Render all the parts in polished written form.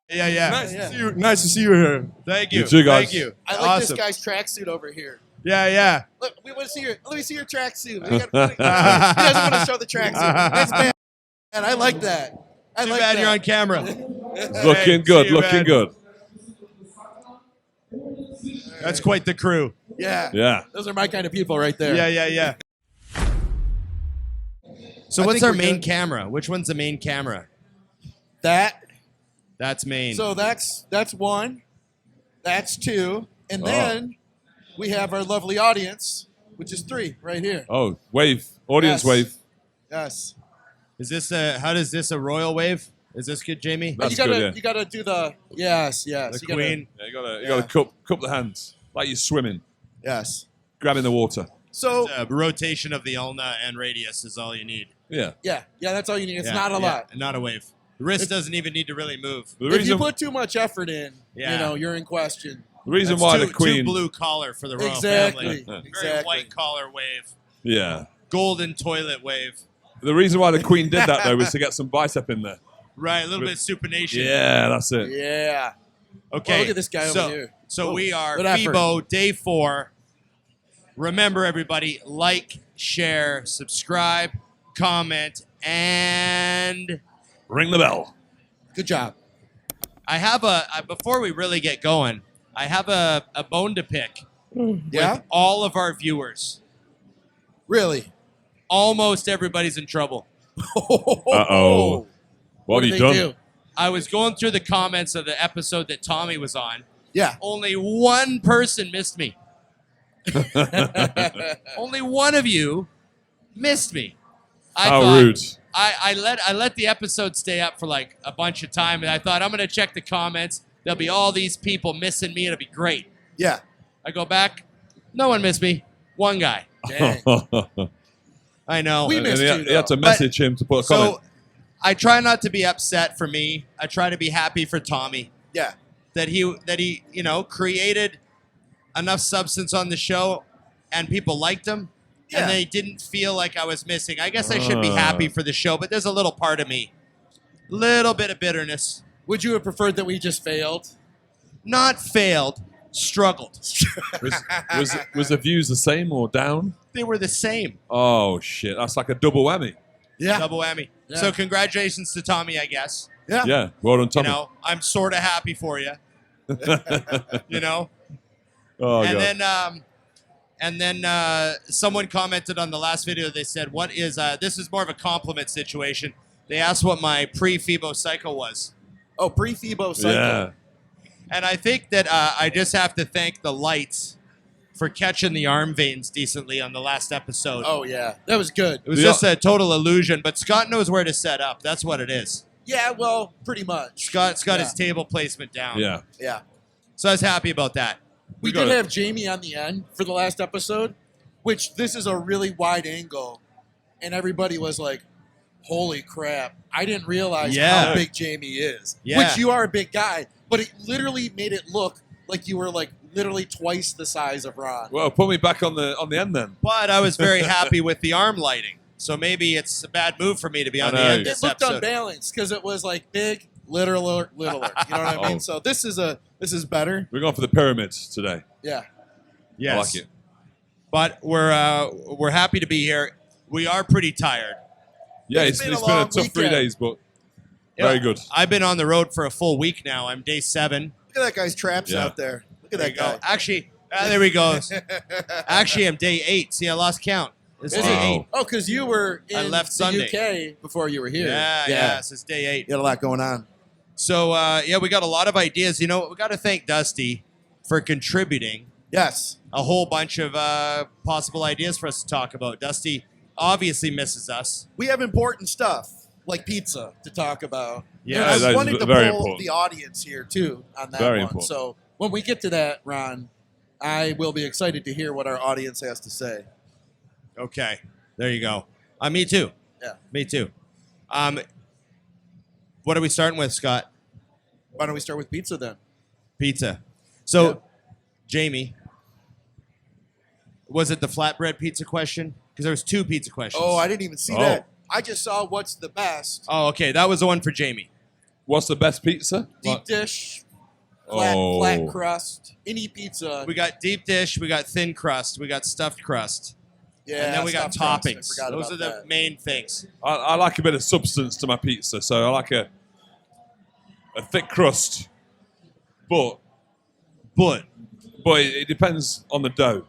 Yeah. Nice to see you. Nice to see you here. Thank you. You too, guys. Thank you. I like this guy's tracksuit over here. Yeah. Look, we want to see let me see your tracksuit. He doesn't want to show the tracksuit. That's bad. And I like that. Too bad you're on camera. Looking good. Looking good. That's quite the crew. Yeah. Those are my kind of people right there. Yeah. So what's our main camera? Which one's the main camera? That's main. So that's one. That's two. And then we have our lovely audience, which is three right here. Oh, wave. Audience wave. Yes. Is this how does this a royal wave? Is this good, Jamie? That's good, You gotta do the yes. The queen. You gotta cup the hands like you're swimming, Yes. grabbing the water. So a rotation of the ulna and radius is all you need. Yeah. Yeah, that's all you need. It's not a lot. Not a wave. The wrist doesn't even need to really move. If you put too much effort in, you're in question. The reason why the queen... Too blue collar for the royal family. Exactly. Very white collar wave. Yeah. Golden toilet wave. The reason why the queen did that, though, was to get some bicep in there. Right, a little bit of supination. Yeah, that's it. Yeah. Okay. Oh, look at this guy over here. So we are FIBO Day 4. Remember, everybody, like, share, subscribe, comment, and... ring the bell. Good job. I have before we really get going, I have a bone to pick with all of our viewers. Really? Almost everybody's in trouble. Uh-oh. What have you done? I was going through the comments of the episode that Tommy was on. Yeah. Only one person missed me. Only one of you missed me. How rude. I let the episode stay up for like a bunch of time, and I thought I'm going to check the comments. There'll be all these people missing me. It'll be great. Yeah. I go back. No one missed me. One guy. Dang. I know. We missed you, You had to message him to put a comment. So I try not to be upset for me. I try to be happy for Tommy. Yeah. That he created enough substance on the show and people liked him. Yeah. And they didn't feel like I was missing. I guess I should be happy for the show, but there's a little part of me. Little bit of bitterness. Would you have preferred that we just failed? Not failed. Struggled. Was the views the same or down? They were the same. Oh, shit. That's like a double whammy. Yeah. Double whammy. Yeah. So congratulations to Tommy, I guess. Yeah. Yeah. Well done, Tommy. I'm sort of happy for you. Oh, and God. then someone commented on the last video. They said, "What is this is more of a compliment situation." They asked what my pre-FIBO cycle was. Oh, pre-FIBO cycle. Yeah. And I think that I just have to thank the lights for catching the arm veins decently on the last episode. Oh, yeah. That was good. It was just a total illusion, but Scott knows where to set up. That's what it is. Yeah, well, pretty much. Scott's got his table placement down. Yeah. Yeah. So I was happy about that. We did have Jamie on the end for the last episode, which this is a really wide angle, and everybody was like, holy crap, I didn't realize how big Jamie is. Yeah. Which you are a big guy, but it literally made it look like you were like literally twice the size of Ron. Well, put me back on the end then. But I was very happy with the arm lighting. So maybe it's a bad move for me to be on the end of It this looked episode. unbalanced because it was like big, littler. You know what I mean? So this is better. We're going for the pyramids today. Yeah. Yes. I like it. But we're happy to be here. We are pretty tired. Yeah, It's it's been been a a long tough 3 weekend. days, but very good. I've been on the road for a full week now. I'm day 7. Look at that guy's traps out there. Look at that guy. Actually, there we go. Actually, I'm day 8. See, I lost count. This is day 8. Oh, because you were in I left the Sunday. UK before you were here. Yeah. This is day 8. You had a lot going on. So, we got a lot of ideas. You know, we got to thank Dusty for contributing Yes. a whole bunch of possible ideas for us to talk about. Dusty obviously misses us. We have important stuff like pizza to talk about. Yeah, And that I is wanted to very pull important. the audience here too on that Very one. important. So when we get to that, Ron, I will be excited to hear what our audience has to say. Okay, there you go. Me too. Yeah. Me too. What are we starting with, Scott? Why don't we start with pizza then? Pizza. So, Jamie, was it the flatbread pizza question? Because there was 2 pizza questions. Oh, I didn't even see that. I just saw what's the best. Oh, okay. That was the one for Jamie. What's the best pizza? Deep dish, flat crust, any pizza. We got deep dish, we got thin crust, we got stuffed crust. Yeah, and then we got stuffed crust. toppings. I forgot Those about are the that. main things. I like a bit of substance to my pizza, so I like a thick crust, but it depends on the dough,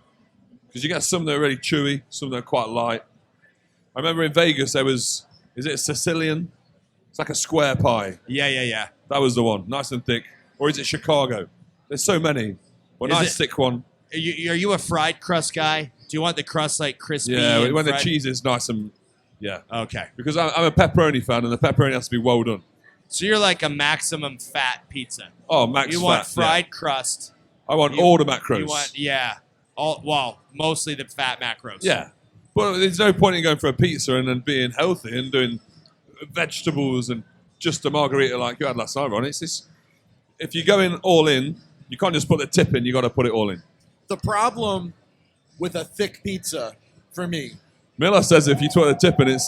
because you get some that are really chewy, some that are quite light. I remember in Vegas there was, is it a Sicilian? It's like a square pie. Yeah. That was the one, nice and thick. Or is it Chicago? There's so many. Well, Is nice it- thick one. Are you a fried crust guy? Do you want the crust like crispy? Yeah, and when the fried? cheese is nice and yeah. Okay. Because I'm a pepperoni fan, and the pepperoni has to be well done. So you're like a maximum fat pizza. Oh, max You fat. want fried yeah. crust. I want you- all the macros. You want mostly the fat macros. Yeah. But there's no point in going for a pizza and then being healthy and doing vegetables and just a margarita like you had last night, Ron. It's this, if you're going all in, you can't just put the tip in, you got to put it all in. The problem with a thick pizza, for me, Miller says if you put the tip in, you're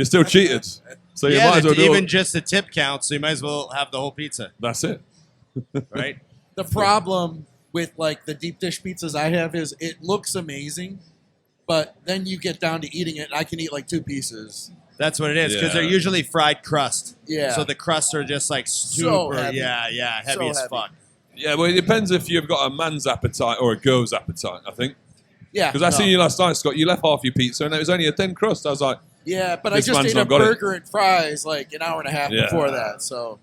still cheated. So you yeah, might as well do even it. just the tip counts, so you might as well have the whole pizza, That's it. right? the problem with like the deep dish pizzas I have is it looks amazing, but then you get down to eating it, and I can eat like 2 pieces. That's what it is, because they're Yeah. usually fried crust. Yeah. So the crusts are just like super, So heavy. heavy So as heavy. fuck. Yeah, well, it depends if you've got a man's appetite or a girl's appetite, I think. Yeah, Because I seen you last night, Scott. You left half your pizza, and it was only a thin crust. I was like, Yeah, but I This just man's ate a not got it. burger and fries like an hour and a half Yeah. before that. So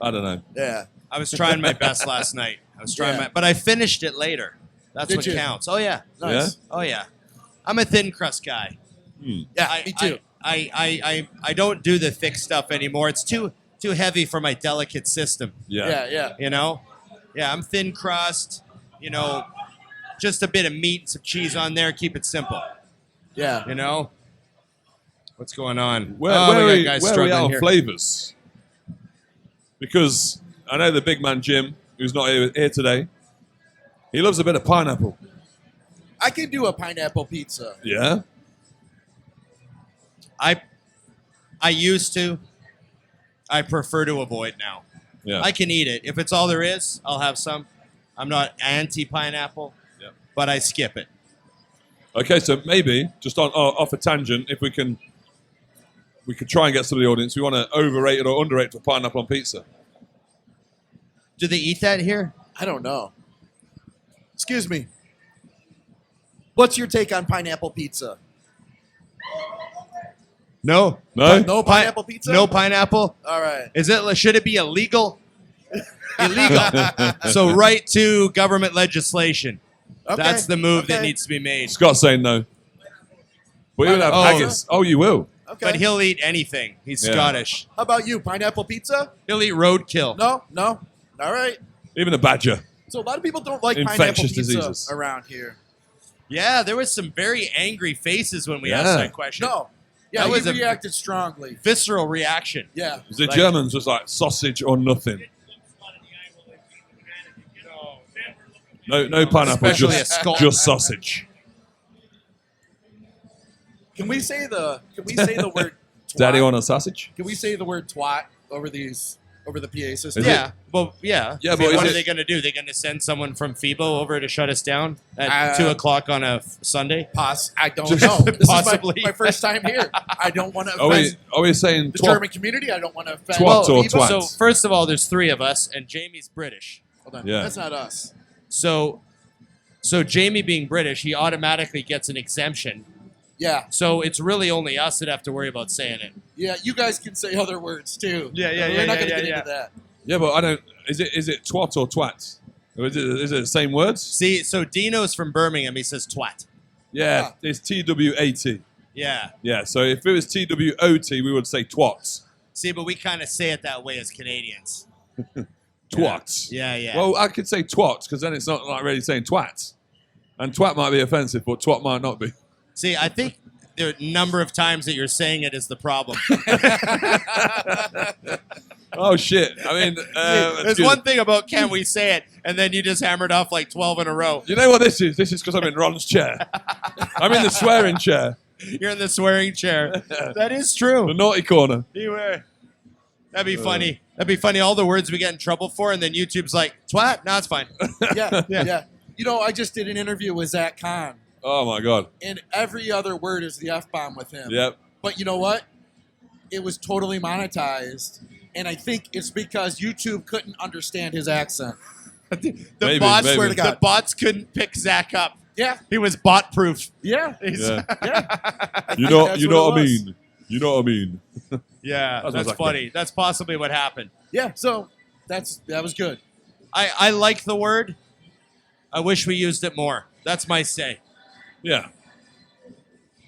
I don't know. yeah, I was trying my best last night. Yeah. But I finished it later. That's Did what you? counts. Oh yeah. nice. Oh yeah. I'm a thin crust guy. Yeah, me too. I don't do the thick stuff anymore. It's too heavy for my delicate system. Yeah. Yeah. You know? Yeah, I'm thin crust. You know, just a bit of meat and some cheese on there. Keep it simple. Yeah. You know? What's going on? Where we got guys are we struggling out here. of flavors? Because I know the big man Jim, who's not here today, he loves a bit of pineapple. I can do a pineapple pizza. Yeah? I used to. I prefer to avoid now. Yeah. I can eat it. If it's all there is, I'll have some. I'm not anti-pineapple, Yeah. but I skip it. Okay, so maybe, just off a tangent, if we could try and get some of the audience, we want to overrate it or underrate for pineapple on pizza. Do they eat that here? I don't know. Excuse me. What's your take on pineapple pizza? No. No? No pineapple pizza? No pineapple? All right. Should it be illegal? Illegal. So right to government legislation. Okay. That's the move that Okay. needs to be made. Scott's saying no. But you'll have Oh. haggis. Oh, you will? Okay. But he'll eat anything. He's Yeah. Scottish. How about you? Pineapple pizza? He'll eat roadkill. No. All right. Even a badger. So a lot of people don't like pineapple Infectious pizza diseases. around here. Yeah, there was some very angry faces when we Yeah. asked that question. No. Yeah, That he was a- reacted strongly. Visceral reaction. Yeah. The Like- Germans was like sausage or nothing. No pineapple, Especially a skull. just sausage. Can we say the word twat? Daddy want a sausage? Can we say the word twat over the PA system? Is it? Yeah. Well, yeah. Yeah, I mean, but what is are it- they going to do? They're going to send someone from FIBO over to shut us down at Uh, 2 o'clock on a Sunday? I don't Just know. This possibly. is my first time here. I don't want to Are offend we saying the twat? German community. I don't want to offend Twat or people. twat? So first of all, there's 3 of us, and Jamie's British. Hold on. Yeah. That's not us. So Jamie being British, he automatically gets an exemption. Yeah. So it's really only us that have to worry about saying it. Yeah, you guys can say other words too. Yeah, We're not going to get into that. Yeah, but I don't. Is it twat or twat? Or is it the same words? See, so Dino's from Birmingham. He says twat. Yeah, it's TWAT. Yeah. Yeah, so if it was TWOT, we would say twats. See, but we kind of say it that way as Canadians. Twats. Yeah. Well, I could say twats because then it's not like really saying twat. And twat might be offensive, but twat might not be. See, I think there are a number of times that you're saying it is the problem. Oh, shit. I mean, There's one thing about can we say it, and then you just hammered off like 12 in a row. You know what this is? This is because I'm in Ron's chair. I'm in the swearing chair. You're in the swearing chair. That is The true. naughty corner. You were. That'd be funny. That'd be funny. All the words we get in trouble for, and then YouTube's like, twat? No, it's fine. Yeah. You know, I just did an interview with Zach Kahn, Oh my God. and every other word is the F-bomb with him. Yep. But you know what? It was totally monetized, and I think it's because YouTube couldn't understand his accent. The bots couldn't pick Zach up. Yeah. He was bot proof. Yeah. Yeah. Yeah. You know that's what I it was. mean. You know what I mean. Yeah, That's that's exactly. funny. That's possibly what happened. Yeah. So that was good. I like the word. I wish we used it more. That's my say. Yeah.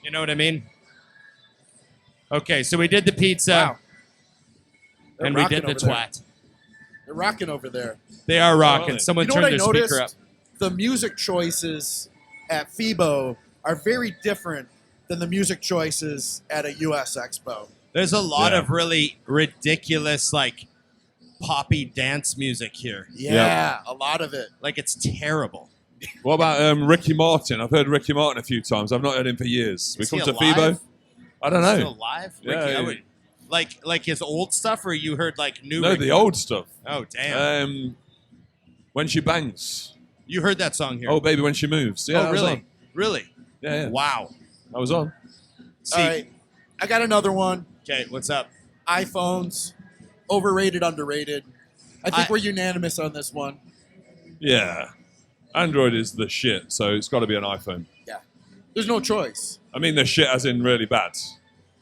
You know what I mean? Okay, so we did the pizza, Wow. They're and we rocking did the over there. twat. They're rocking over there. They are rocking. they? Someone You know what turned I their speaker up. noticed? The music choices at FIBO are very different than the music choices at a US Expo. There's a lot Yeah. of really ridiculous, like, poppy dance music here. Yeah, a lot of it. Like, it's terrible. What about Ricky Martin? I've heard Ricky Martin a few times. I've not heard him for years. Is We he come to alive? FIBO. I don't Is he know. alive? Yeah, Ricky, I he- would, like his old stuff, or you heard, like, new No, Ricky? the old stuff. Oh, damn. When She Bangs. You heard that song here. Oh, Baby, When She Moves. Yeah, I oh was really? on. Really? Yeah. Wow. I was on. See, All right. I got another one. okay, what's up? iPhones, overrated, underrated. I think I- we're unanimous on this one. Yeah. Android is the shit, so it's got to be an iPhone. Yeah. There's no choice. I mean, the shit as in really bad.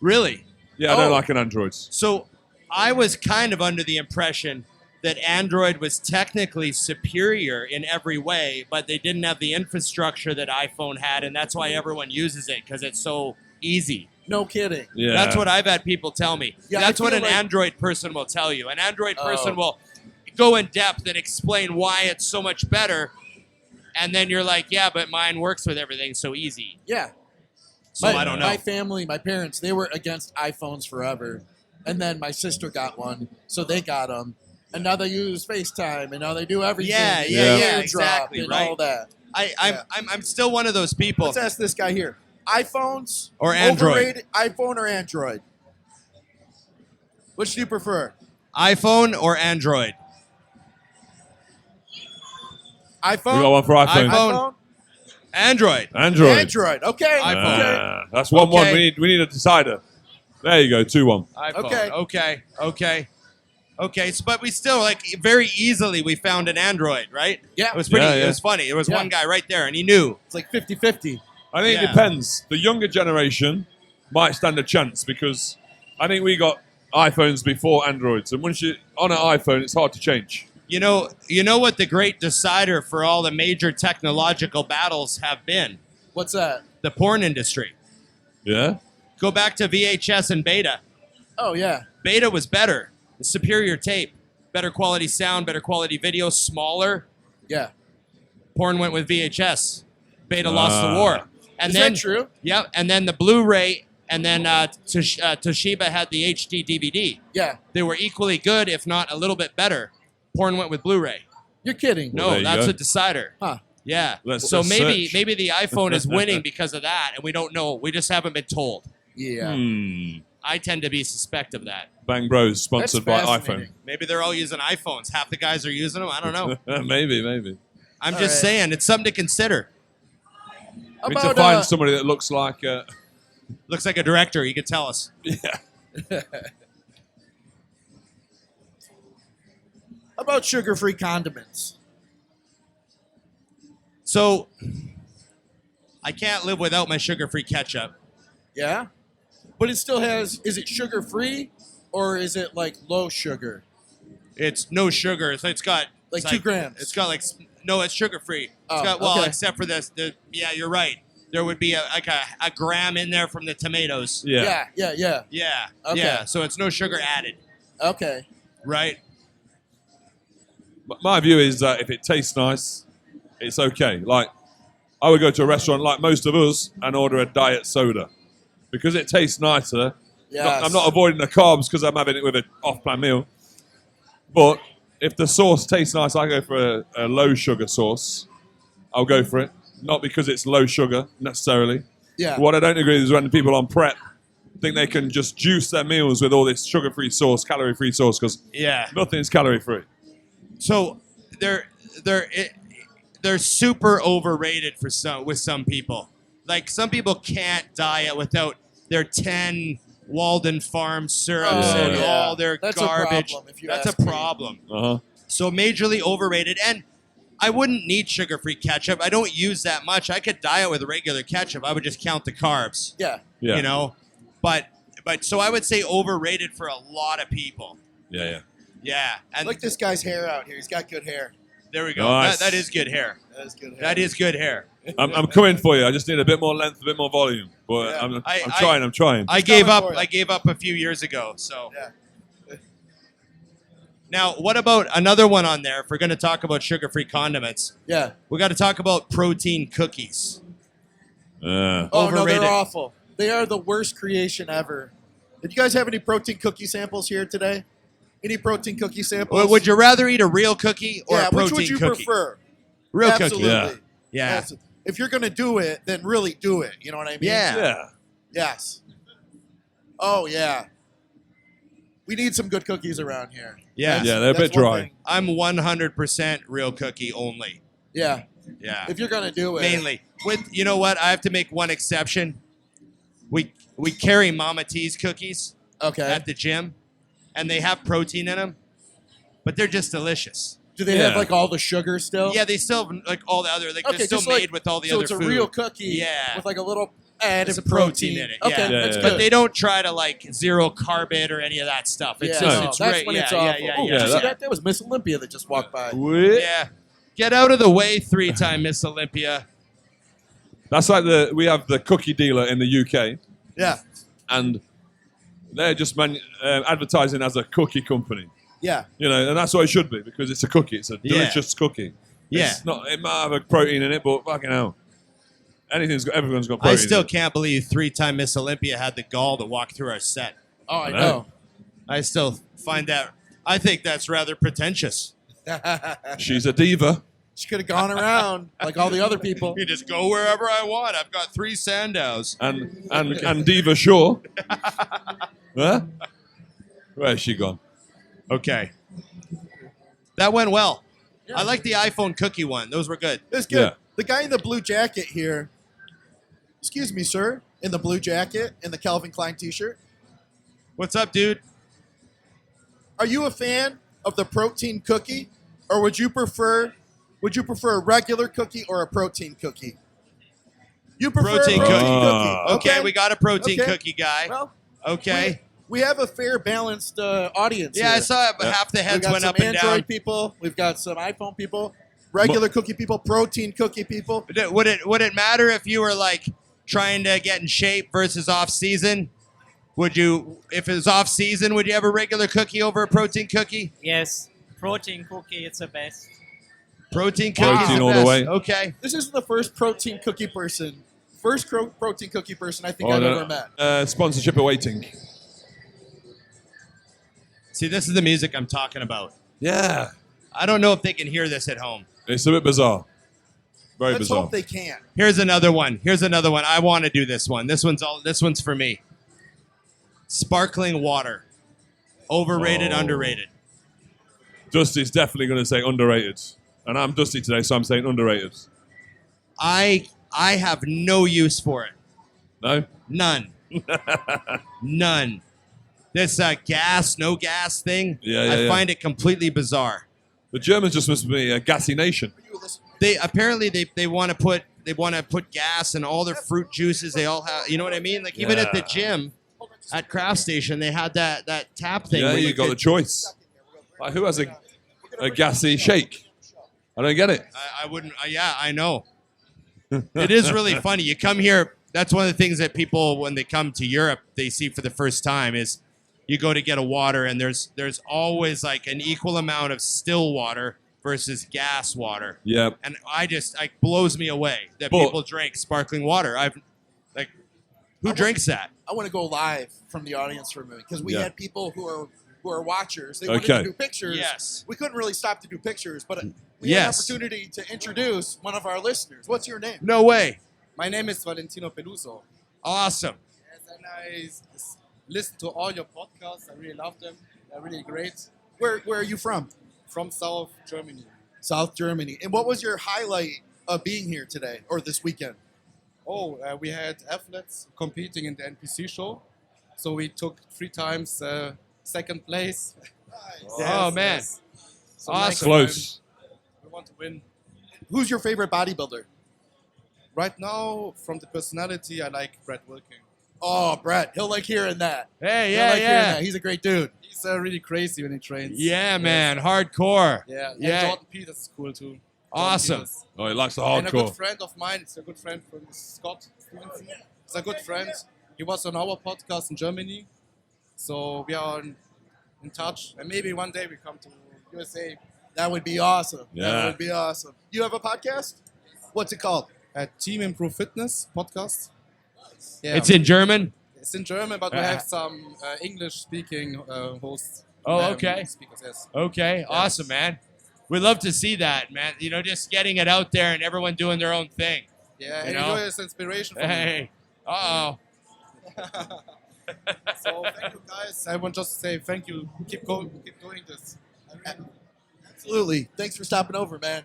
Really? Yeah, I don't Oh. like an Android. So I was kind of under the impression that Android was technically superior in every way, but they didn't have the infrastructure that iPhone had, and that's why everyone uses it, because it's so easy. No kidding. Yeah. That's what I've had people tell me. Yeah, That's I what feel an like- Android person will tell you. An Android person Oh. will go in depth and explain why it's so much better, and then you're like, yeah, but mine works with everything so easy. Yeah. So I don't know. My family, my parents, they were against iPhones forever. And then my sister got one, so they got them. And now they use FaceTime, and now they do everything. Yeah, And yeah, AirDrop exactly, and right. all that. I'm still one of those people. Let's ask this guy here. iPhones Or Android. overrated, iPhone or Android? Which do you prefer? iPhone or Android? iPhone? We got one for iPhone. iPhone. Android. Android. Android. Okay. iPhone. Okay. That's 1-1. Okay. We need a decider. There you go, 2-1. iPhone. Okay. So, but we still, like, very easily we found an Android, right? Yeah. It was pretty. Yeah, yeah. It was funny. It was Yeah. one guy right there, and he knew. It's like 50-50. I think Yeah. it depends. The younger generation might stand a chance because I think we got iPhones before Androids, and once you're on an iPhone, it's hard to change. You know what the great decider for all the major technological battles have been? What's that? The porn industry. Yeah? Go back to VHS and Beta. Oh, yeah. Beta was better. Superior tape, better quality sound, better quality video, smaller. Yeah. Porn went with VHS. Beta lost the war. And Is then, that true? Yep. And then the Blu-ray, and then Toshiba had the HD DVD. Yeah. They were equally good, if not a little bit better. Porn went with Blu-ray. You're kidding. Well, No, there you that's go. a decider. Huh. Yeah. Let's So maybe search. maybe the iPhone is winning because of that, and we don't know. We just haven't been told. Yeah. I tend to be suspect of that. Bang Bros, That's sponsored by iPhone. fascinating. Maybe they're all using iPhones. Half the guys are using them. I don't know. Maybe. I'm All just right. saying, it's something to consider. How We need to about, find somebody that looks like... Looks like a director. You could tell us. yeah. how about sugar-free condiments? So, I can't live without my sugar-free ketchup. Yeah? But it still has, is it sugar-free or is it like low sugar? It's no sugar. It's got Like it's 2 grams? It's got no. It's sugar-free. Oh, It's got okay. except for this. Yeah, you're right. There would be a gram in there from the tomatoes. Yeah. Yeah. Yeah. Okay. Yeah. So it's no sugar added, Okay. right? My view is that if it tastes nice, it's okay. Like, I would go to a restaurant like most of us and order a diet soda. Because it tastes nicer. Yes. I'm not avoiding the carbs because I'm having it with an off-plan meal. But if the sauce tastes nice, I go for a low sugar sauce. I'll go for it. Not because it's low sugar necessarily. Yeah. What I don't agree is when people on prep think they can just juice their meals with all this sugar-free sauce, calorie-free sauce, because nothing's calorie-free. So they're super overrated with some people. Like some people can't diet without their 10 Walden Farm syrups and all their garbage. That's a problem. So majorly overrated. And I wouldn't need sugar-free ketchup. I don't use that much. I could diet with regular ketchup. I would just count the carbs. Yeah. You know? But so I would say overrated for a lot of people. Yeah. And look this guy's hair out here. He's got good hair. There we go. Nice. That is good hair. That is good hair. I'm coming for you. I just need a bit more length, a bit more volume. But I'm trying. I gave up a few years ago. So now, what about another one on there? If we're going to talk about sugar-free condiments, we got to talk about protein cookies. Oh no, they're awful. They are the worst creation ever. Did you guys have any protein cookie samples here today? Any protein cookie samples? Would you rather eat a real cookie or a protein cookie? Which would you prefer? Real Absolutely. cookie. Yeah. If you're going to do it, then really do it. You know what I mean? Yeah. Yes. Oh, yeah. We need some good cookies around here. Yeah. They're a bit dry. I'm 100% real cookie only. Yeah. If you're going to do it. Mainly. You know what? I have to make one exception. We carry Mama T's cookies at the gym, and they have protein in them, but they're just delicious. Do they have like all the sugar still? Yeah, they still have like all the other, they're still made with all the other food. So it's a real cookie with like a little added protein in it. Okay, that's good. But they don't try to like zero carb it or any of that stuff. It's just, that's when it's awful. That was Miss Olympia that just walked by. Yeah. Get out of the way, 3-time Miss Olympia. That's like we have the cookie dealer in the UK. Yeah. And they're just advertising as a cookie company. Yeah. You know, and that's what it should be because it's a cookie. It's a delicious cookie. Yeah. It might have a protein in it, but fucking hell. Everyone's got protein. I still can't believe 3-time Miss Olympia had the gall to walk through our set. Oh, I know. I still find that, I think that's rather pretentious. She's a diva. She could have gone around like all the other people. You just go wherever I want. I've got 3 Sandows. And Diva Shaw. Huh? Where's she gone? Okay. That went well. I like the iPhone cookie one. Those were good. It was good. Yeah. The guy in the blue jacket here, excuse me, sir, in the blue jacket, in the Calvin Klein t-shirt. What's up, dude? Are you a fan of the protein cookie, or would you prefer a regular cookie or a protein cookie? You prefer protein a protein cookie. Okay, we got a protein cookie guy. Well, okay. We have a fair, balanced audience here. I saw it, but half the heads went up and down. We've got some Android people. We've got some iPhone people. Regular cookie people. Protein cookie people. Would it matter if you were like trying to get in shape versus off season? If it was off season, would you have a regular cookie over a protein cookie? Yes, protein cookie. It's the best. Protein cookie. Protein all the way. Okay. This isn't the first protein cookie person. Protein cookie person I think I've ever met. Sponsorship awaiting. See, this is the music I'm talking about. Yeah. I don't know if they can hear this at home. It's a bit bizarre. Very bizarre. Let's hope they can. Here's another one. I want to do this one. This one's for me. Sparkling water. Overrated, underrated. Dusty's definitely going to say underrated. And I'm Dusty today, so I'm saying underrated. I have no use for it. No? None. None. This no gas thing, I find it completely bizarre. The Germans just must be a gassy nation. They want to put gas in all their fruit juices. They all have, you know what I mean? Like even at the gym, at Craft Station, they had that tap thing. Yeah, you got the choice. Like, who has a gassy shake? I don't get it. I wouldn't. I know. It is really funny. You come here. That's one of the things that people, when they come to Europe, they see for the first time is you go to get a water, and there's always like an equal amount of still water versus gas water. Yeah. And it blows me away that people drink sparkling water. Who drinks that? I want to go live from the audience for a minute because we had people who are watchers. They wanted to do pictures. Yes. We couldn't really stop to do pictures, but we had an opportunity to introduce one of our listeners. What's your name? No way. My name is Valentino Peluso. Awesome. Yes, and listen to all your podcasts. I really love them. They're really great. Where are you from? From South Germany. South Germany. And what was your highlight of being here today or this weekend? Oh, we had athletes competing in the NPC show. So we took 3 times second place. Oh, man. So Awesome. next Close. time we want to win. Who's your favorite bodybuilder? Right now, from the personality, I like Brett Wilking. Oh, Brett. He'll like hearing that. Hey, He'll yeah, like hearing yeah. that. He's a great dude. He's really crazy when he trains. Yeah, man. Hardcore. Yeah. And Yeah. Jordan Peters is cool too. Jordan Awesome. Peters. Oh, he likes the And a good hardcore. friend of mine, it's a good friend from Scott Stevenson. He's a good friend. He was on our podcast in Germany. So we are in touch. And maybe one day we come to USA. That would be awesome. Yeah. That would be awesome. You have a podcast? What's it called? At Team Improve Fitness podcast. Yeah. It's in German? It's in German, but we have some English-speaking hosts. Oh, okay. Speakers, yes. Okay, awesome, man. We'd love to see that, man. You know, just getting it out there and everyone doing their own thing. Yeah, You and know? enjoy this inspiration for me. Hey, uh-oh. So thank you, guys. I want just to say thank you. Keep doing this. Absolutely. Thanks for stopping over, man.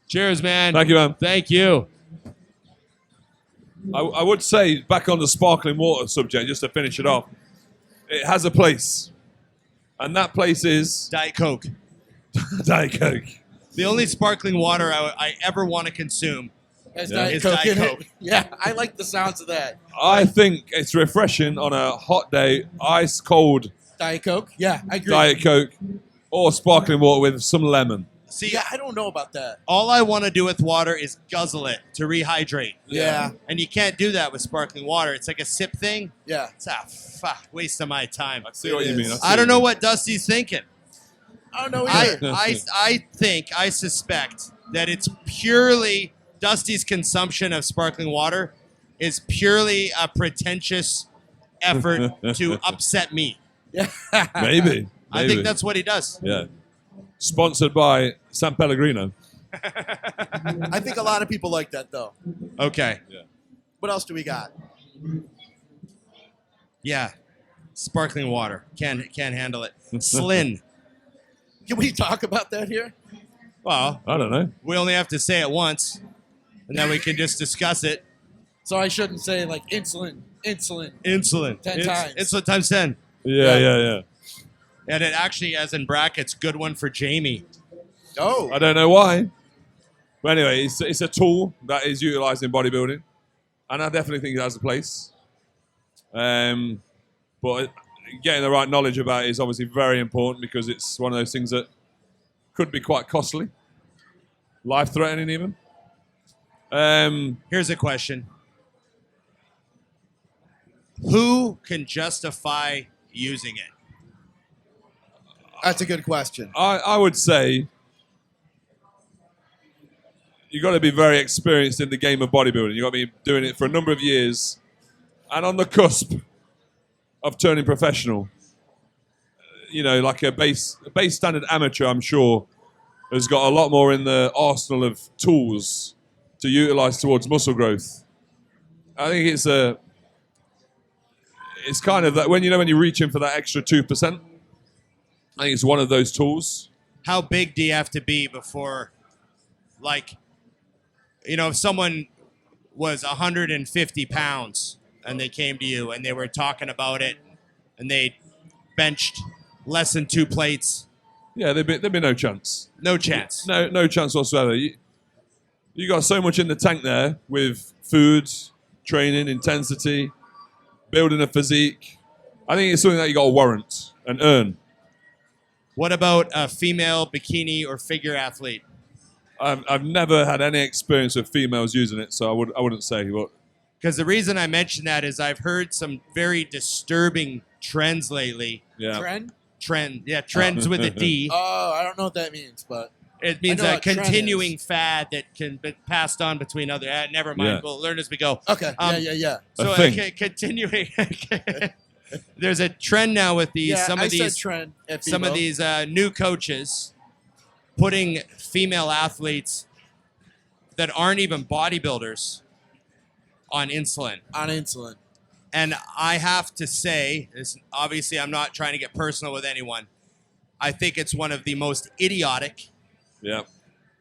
Cheers, man. Thank you, man. Thank you. I would say, back on the sparkling water subject, just to finish it off, it has a place. And that place is Diet Coke. Diet Coke. The only sparkling water I ever want to consume. Has Yeah. Diet It's Coke Diet in Coke. it. Yeah, I like the sounds of that. I think it's refreshing on a hot day, ice cold Diet Coke? Yeah, I agree. Diet Coke or sparkling water with some lemon. See, Yeah, I don't know about that. all I want to do with water is guzzle it to rehydrate. Yeah, And you can't do that with sparkling water. It's like a sip thing. yeah. It's a waste of my time. I see what you mean. I don't know what Dusty's thinking. I don't know either. I suspect that it's purely Dusty's consumption of sparkling water is purely a pretentious effort to upset me. Yeah. Maybe. I think that's what he does. Yeah. Sponsored by San Pellegrino. I think a lot of people like that, though. Okay. What else do we got? Yeah. Sparkling water. Can't handle it. Slin. Can we talk about that here? Well, I don't know. we only have to say it once, and then we can just discuss it. So I shouldn't say, like, insulin. Insulin. 10 times. Insulin times 10. Yeah. And it actually has in brackets, good one for Jamie. Oh. I don't know why. But anyway, it's a tool that is utilized in bodybuilding. And I definitely think it has a place. But getting the right knowledge about it is obviously very important because it's one of those things that could be quite costly. Life-threatening even. Here's a question. Who can justify using it? That's a good question. I would say you got to be very experienced in the game of bodybuilding. You got to be doing it for a number of years and on the cusp of turning professional. You know, like a base standard amateur, I'm sure, has got a lot more in the arsenal of tools to utilize towards muscle growth. I think it's kind of that when you're reaching for that extra 2%. I think it's one of those tools. How big do you have to be before, like, you know, if someone was 150 pounds and they came to you and they were talking about it and they benched less than 2 plates? Yeah, there'd be no chance. No chance. No chance whatsoever. You got so much in the tank there with food, training, intensity, building a physique. I think it's something that you got to warrant and earn. What about a female bikini or figure athlete? I've never had any experience with females using it, so I wouldn't say. But Because the reason I mention that is I've heard some very disturbing trends lately. yeah, Trends with a D. Oh, I don't know what that means, but It means I know a what trend continuing fad that can be passed on between other. Never mind. Yeah. We'll learn as we go. okay. Um, Yeah. So thing. continuing. There's a trend now with these Yeah, some of I said these trend at some of FIBO. these new coaches putting female athletes that aren't even bodybuilders on insulin. on insulin. And I have to say, obviously I'm not trying to get personal with anyone. I think it's one of the most idiotic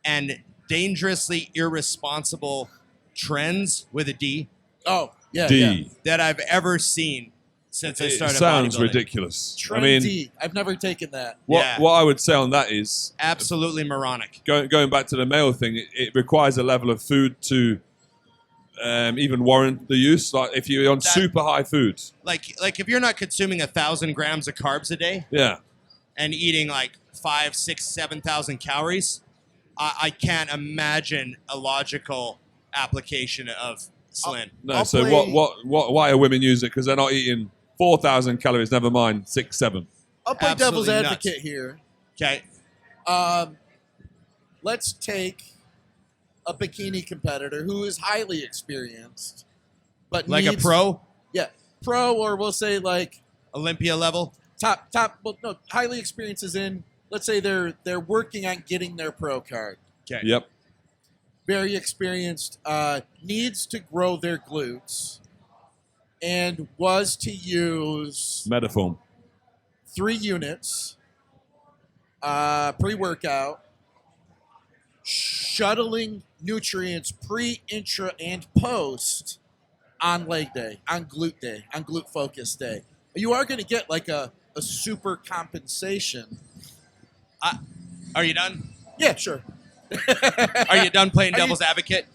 and dangerously irresponsible trends with a D. Oh, yeah. D. Yeah. That I've ever seen since I started sounds bodybuilding. ridiculous. Trend I mean, D. I've never taken that. what I would say on that is absolutely moronic. Going back to the male thing, it requires a level of food to even warrant the use. Like if you're on super high food, like if you're not consuming 1,000 grams of carbs a day, and eating like 5, 6, 7,000 calories, I can't imagine a logical application of Insulin. No. So why are women use it? Because they're not eating 4,000 calories. Never mind 6, 7. I'll play Absolutely devil's nuts. advocate here. Okay. Let's take a bikini competitor who is highly experienced, but Like needs, a pro? Yeah, pro, or we'll say like Olympia level? top. Well, no, highly experienced is in. Let's say they're working on getting their pro card. Okay. Yep. Very experienced. Needs to grow their glutes, and was to use Metaform. 3 units pre-workout, shuttling nutrients pre, intra, and post on leg day, on glute focus day. You are going to get like a super compensation. Are you done? Yeah, sure. Are you done playing devil's advocate?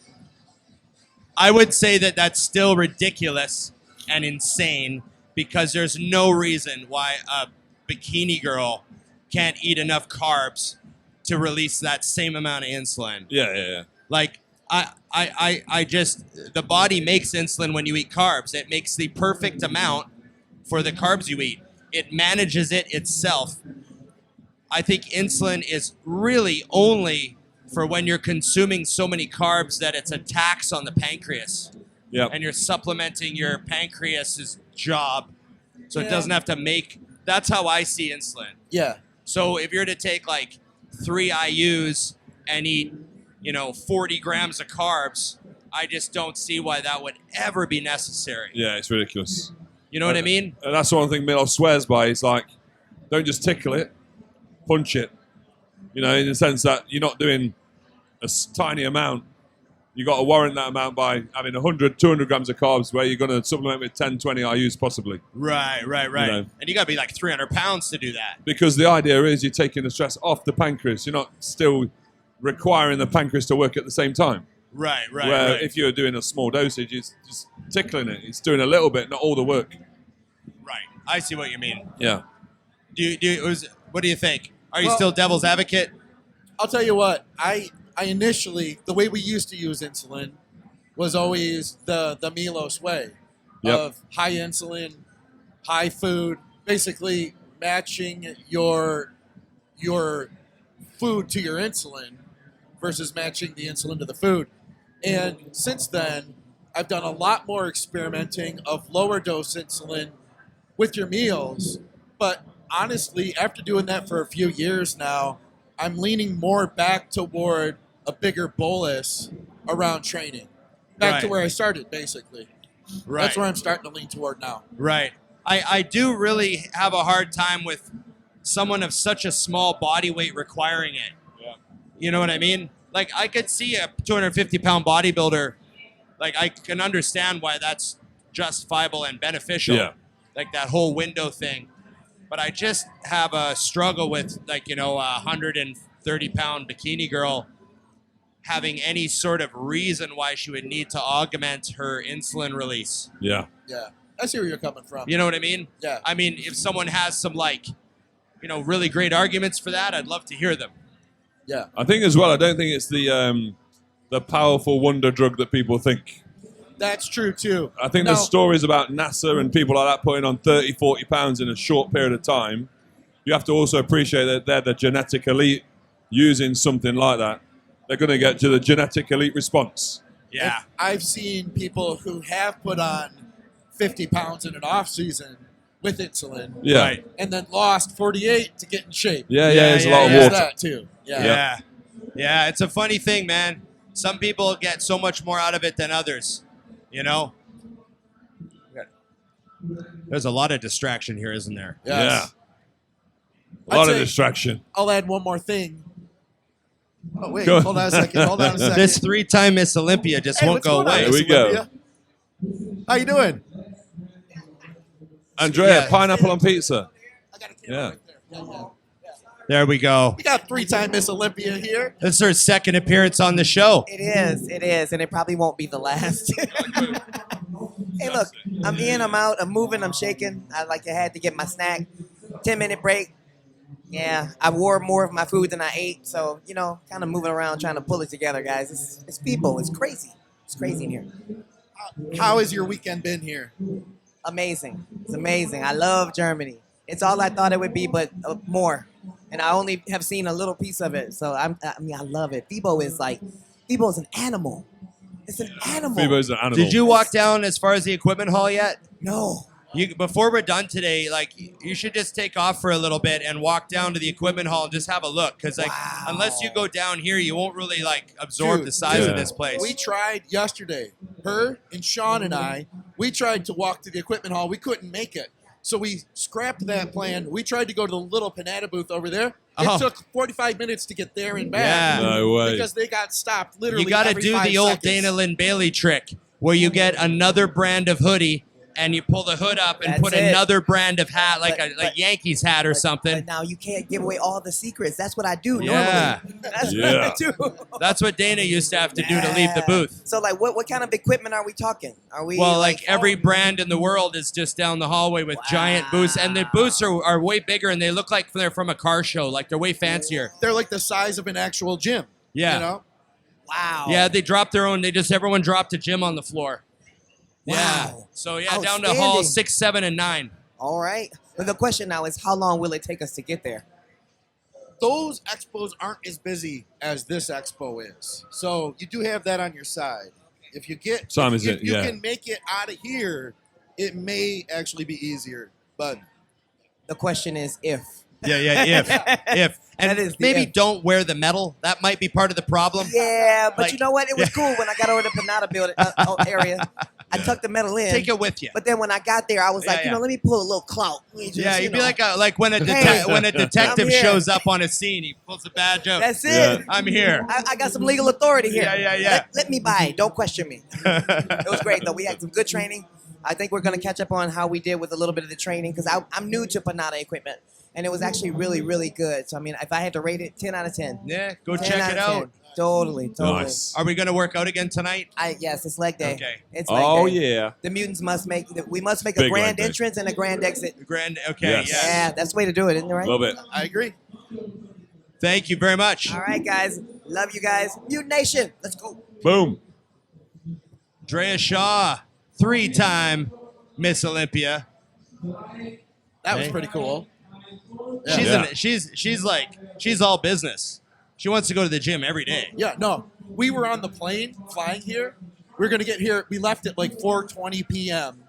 I would say that that's still ridiculous and insane because there's no reason why a bikini girl can't eat enough carbs to release that same amount of insulin. Yeah. Like, I just, the body makes insulin when you eat carbs. It makes the perfect amount for the carbs you eat. It manages it itself. I think insulin is really only for when you're consuming so many carbs that it's a tax on the pancreas. Yep. And you're supplementing your pancreas's job so it doesn't have to make. That's how I see insulin. Yeah. So if you're to take like 3 IUs and eat, 40 grams of carbs, I just don't see why that would ever be necessary. Yeah, it's ridiculous. You know what I mean? And that's one thing Milov swears by. It's like, don't just tickle it, punch it. In the sense that you're not doing a tiny amount. You got to warrant that amount by having 100, 200 grams of carbs where you're going to supplement with 10, 20 IUs possibly. Right. And you got to be like 300 pounds to do that. Because the idea is you're taking the stress off the pancreas. You're not still requiring the pancreas to work at the same time. Right. Where if you're doing a small dosage, it's just tickling it. It's doing a little bit, not all the work. Right. I see what you mean. Yeah. What do you think? Are you still devil's advocate? I'll tell you what. I initially, the way we used to use insulin was always the Milos way of high insulin, high food, basically matching your food to your insulin versus matching the insulin to the food. And since then, I've done a lot more experimenting of lower dose insulin with your meals. But honestly, after doing that for a few years now, I'm leaning more back toward a bigger bolus around training. Back to where I started, basically. Right. That's where I'm starting to lean toward now. Right. I do really have a hard time with someone of such a small body weight requiring it. Yeah. You know what I mean? Like, I could see a 250-pound bodybuilder. Like, I can understand why that's justifiable and beneficial. Yeah. Like, that whole window thing. But I just have a struggle with, like, a 130-pound bikini girl having any sort of reason why she would need to augment her insulin release. Yeah. Yeah. I see where you're coming from. You know what I mean? Yeah. I mean, if someone has some, really great arguments for that, I'd love to hear them. Yeah. I think as well, I don't think it's the powerful wonder drug that people think. That's true, too. I think there's stories about NASA and people like that putting on 30, 40 pounds in a short period of time. You have to also appreciate that they're the genetic elite using something like that. They're going to get to the genetic elite response. Yeah. And I've seen people who have put on 50 pounds in an off season with insulin. Yeah. Right. And then lost 48 to get in shape. Yeah, there's a lot of There's water. that, too. Yeah. Yeah, it's a funny thing, man. Some people get so much more out of it than others, There's a lot of distraction here, isn't there? Yes. Yeah. A lot I'd of say- distraction. I'll add one more thing. Oh, wait. Go. Hold on a second. Hold on a second. This 3-time Miss Olympia just Hey, won't what's go going on, away. There we Miss go. Olympia? How you doing? Andrea, Yeah. pineapple on pizza. I got a camera Yeah. right there. Yeah. There we go. We got 3-time Miss Olympia here. This is her second appearance on the show. It is, and it probably won't be the last. Hey, look, I'm in, I'm out, I'm moving, I'm shaking. I had to get my snack. 10-minute break. Yeah, I wore more of my food than I ate, so kind of moving around trying to pull it together, guys. It's people. It's crazy. It's crazy in here. How has your weekend been here? Amazing. It's amazing. I love Germany. It's all I thought it would be, but more. And I only have seen a little piece of it, so I love it. FIBO is an animal. It's an animal. FIBO's an animal. Did you walk down as far as the equipment hall yet? No. Before we're done today, you should just take off for a little bit and walk down to the equipment hall and just have a look. Because unless you go down here, you won't really absorb Dude, the size yeah. of this place. We tried yesterday. Her and Shaun and I, we tried to walk to the equipment hall. We couldn't make it. So we scrapped that plan. We tried to go to the little Panetta booth over there. It Oh. took 45 minutes to get there and back. Yeah. No way. Because they got stopped literally You got to every do 5 the old seconds. Dana Lynn Bailey trick where you get another brand of hoodie and you pull the hood up and That's put it. another brand of hat, like But- a Yankees hat or something. But now you can't give away all the secrets. That's what I do Yeah. normally. That's Yeah. what I do. That's what Dana used to have to do to leave the Yeah. booth. So what kind of equipment are we talking? Are we Well, every brand in the world is just down the hallway with giant booths, and the booths are way bigger, and they look like they're from a car show. Like they're way fancier. They're like the size of an actual gym. Yeah. You know? Wow. Yeah, they dropped their own. Everyone dropped a gym on the floor. Yeah. Wow. So down to hall 6, 7, and 9. All right. But the question now is, how long will it take us to get there? Those expos aren't as busy as this expo is. So you do have that on your side. If you get Time is if it, you yeah. can make it out of here, it may actually be easier. But The question is if. Yeah. If and That is the maybe if. don't wear the metal. That might be part of the problem. Yeah, but Like- you know what? It was cool when I got over the Panada building area. I tucked the metal in. Take it with you. But then when I got there, I was like, Yeah. let me pull a little clout. Yeah, you'd be know. like when a Hey, when a detective I'm here. shows up on a scene, he pulls a badge out. That's it. Yeah. I'm here. I got some legal authority here. Yeah. Let me buy it. Don't question me. It was great, though. We had some good training. I think we're going to catch up on how we did with a little bit of the training because I'm new to Panada equipment, and it was actually really, really good. So, I mean, if I had to rate it, 10 out of 10. Yeah, go 10 check it of 10. out. Totally. Nice. Are we going to work out again tonight? Yes, it's leg day. Okay. It's leg Oh, day. yeah. The mutants must make. We must make a Big grand leg day. entrance and a grand exit. Grand. Okay. Yes. Yeah. Yeah, that's the way to do it, isn't it? Right. Love it. I agree. Thank you very much, All right, guys. Love you guys. Mutant Nation. Let's go. Boom. Andrea Shaw, 3-time Miss Olympia. That was Hey. pretty cool. Yeah. She's all business. She wants to go to the gym every day. Yeah, no. We were on the plane flying here. We were going to get here. We left at like 4:20 p.m.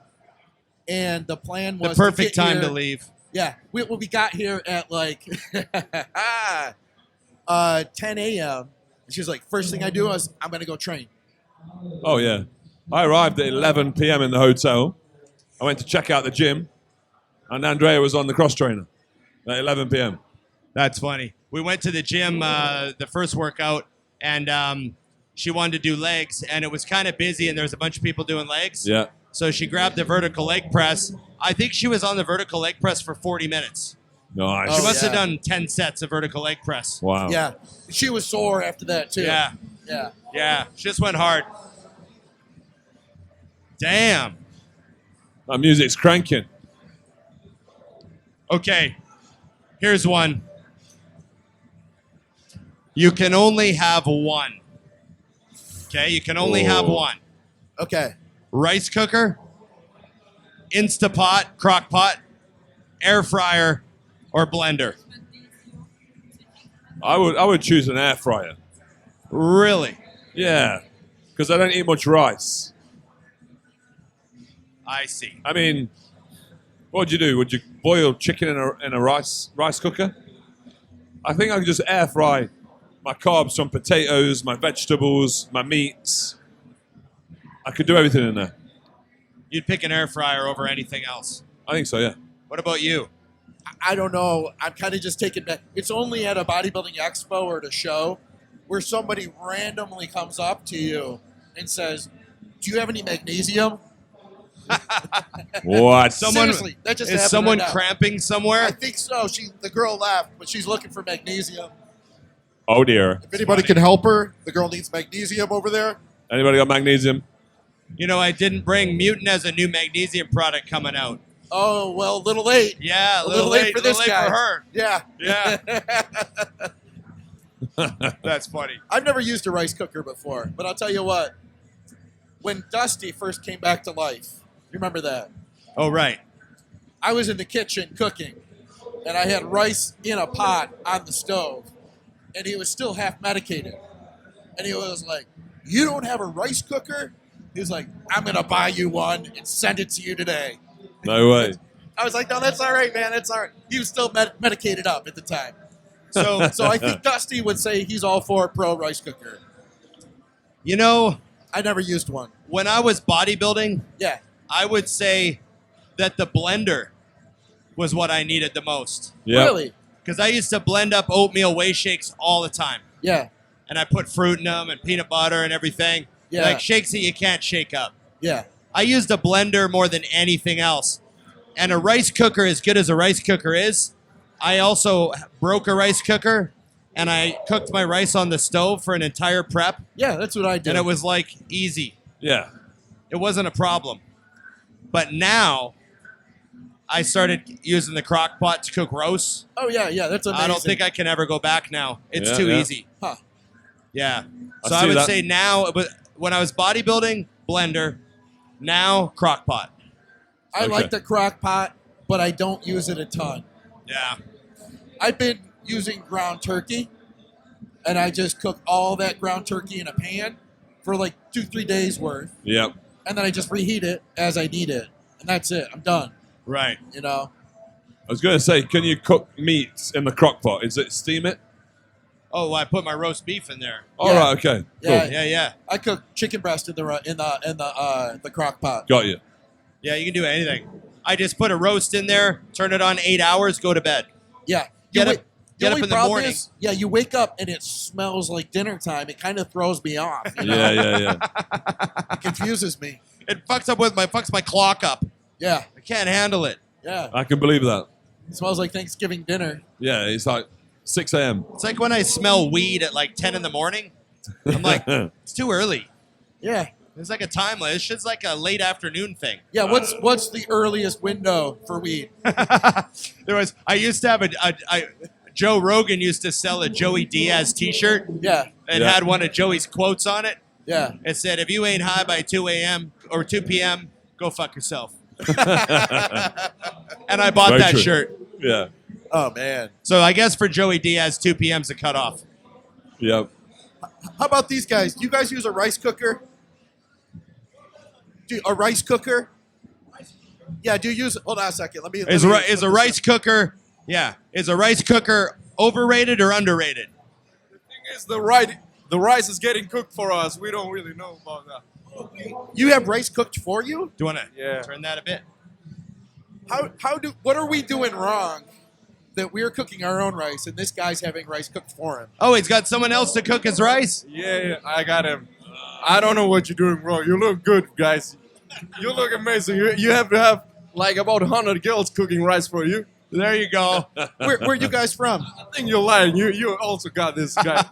And the plan The was perfect to get time here, to leave. Yeah, we got here at like 10 a.m. And she was like, first thing I do is I'm going to go train. Oh, yeah. I arrived at 11 p.m. in the hotel. I went to check out the gym, and Andrea was on the cross trainer at 11 p.m. That's funny. We went to the gym, the first workout, and she wanted to do legs, and it was kind of busy, and there was a bunch of people doing legs. Yeah. So she grabbed the vertical leg press. I think she was on the vertical leg press for 40 minutes. Nice. She Oh, must have yeah. done 10 sets of vertical leg press. Wow. Yeah, she was sore after that too. Yeah. Yeah. Yeah. She just went hard. Damn. That music's cranking. Okay. Here's one. You can only have one. Okay? You can only have Whoa. one. Okay. Rice cooker, Instapot, crock pot, air fryer, or blender. I would choose an air fryer. Really? Yeah. Because I don't eat much rice. I see. I mean, what would you do? Would you boil chicken in a rice cooker? I think I could just air fry my carbs from potatoes, my vegetables, my meats. I could do everything in there. You'd pick an air fryer over anything else. I think so, yeah. What about you? I don't know. I'm kind of just taking back. It's only at a bodybuilding expo or at a show where somebody randomly comes up to you and says, "Do you have any magnesium?" What? Seriously, that just Is happened someone right now. cramping somewhere? I think so. The girl left, but she's looking for magnesium. Oh, dear. If anybody can help her, the girl needs magnesium over there. Anybody got magnesium? You know, I didn't bring Mutant as a new magnesium product coming out. Oh, well, a little late. Yeah, A little late for this little late guy. for her. Yeah. Yeah. That's funny. I've never used a rice cooker before, but I'll tell you what. When Dusty first came back to life, you remember that? Oh, right. I was in the kitchen cooking, and I had rice in a pot on the stove, and he was still half medicated. And he was like, "You don't have a rice cooker?" He was like, "I'm going to buy you one and send it to you today." No way. I was like, "No, that's all right, man. That's all right." He was still medicated up at the time. So, I think Dusty would say he's all for a pro rice cooker. you know, I never used one. when I was bodybuilding, Yeah. I would say that the blender was what I needed the most. Yeah. Really? Because I used to blend up oatmeal whey shakes all the time. Yeah. And I put fruit in them and peanut butter and everything. Yeah. Like shakes that you can't shake up. Yeah. I used a blender more than anything else. And a rice cooker, as good as a rice cooker is, I also broke a rice cooker and I cooked my rice on the stove for an entire prep. Yeah, that's what I did. And it was like easy. Yeah. It wasn't a problem. But now I started using the crock pot to cook roasts. Oh, yeah, that's amazing. I don't think I can ever go back now. It's Yeah, too yeah. easy. Huh. Yeah. I So I see would that. say now, but when I was bodybuilding, blender, now crock pot. I Okay. like the crock pot, but I don't use it a ton. Yeah. I've been using ground turkey, and I just cook all that ground turkey in a pan for like 2-3 days worth, Yep. and then I just reheat it as I need it, and that's it. I'm done. Right. You know? I was going to say, can you cook meat in the crock pot? Is it steam it? Oh, well, I put my roast beef in there. All Yeah. right. Okay. Cool. Yeah. Yeah. I cook chicken breast in the crock pot. Got you. Yeah, you can do anything. I just put a roast in there, turn it on 8 hours, go to bed. Yeah. Get up only in the problem morning. is, you wake up and it smells like dinner time. It kind of throws me off. You know? Yeah. It confuses me. It fucks my clock up. Yeah. I can't handle it. Yeah. I can believe that. It smells like Thanksgiving dinner. Yeah, it's like 6 a.m. It's like when I smell weed at like 10 in the morning. I'm like, it's too early. Yeah. There's like a time limit. It's just like a late afternoon thing. Yeah, what's the earliest window for weed? I used to have Joe Rogan used to sell a Joey Diaz t-shirt Yeah. and Yeah. had one of Joey's quotes on it. Yeah. It said, if you ain't high by 2 a.m. or 2 p.m., go fuck yourself. And I bought Very that true. shirt. Yeah. Oh man. So I guess for Joey Diaz, 2 p.m.'s a cutoff. Yep. How about these guys? Do you guys use a rice cooker? A rice cooker? Yeah, do you use hold on a second. Is a rice cooker overrated or underrated? Is the rice is getting cooked for us. We don't really know about that. You have rice cooked for you? Do you want to Yeah. turn that a bit? What are we doing wrong that we're cooking our own rice and this guy's having rice cooked for him? Oh, he's got someone else to cook his rice? Yeah, I got him. I don't know what you're doing wrong. You look good, guys. You look amazing. You have to have like about 100 girls cooking rice for you. There you go. Where are you guys from? I think you're lying. You also got this guy.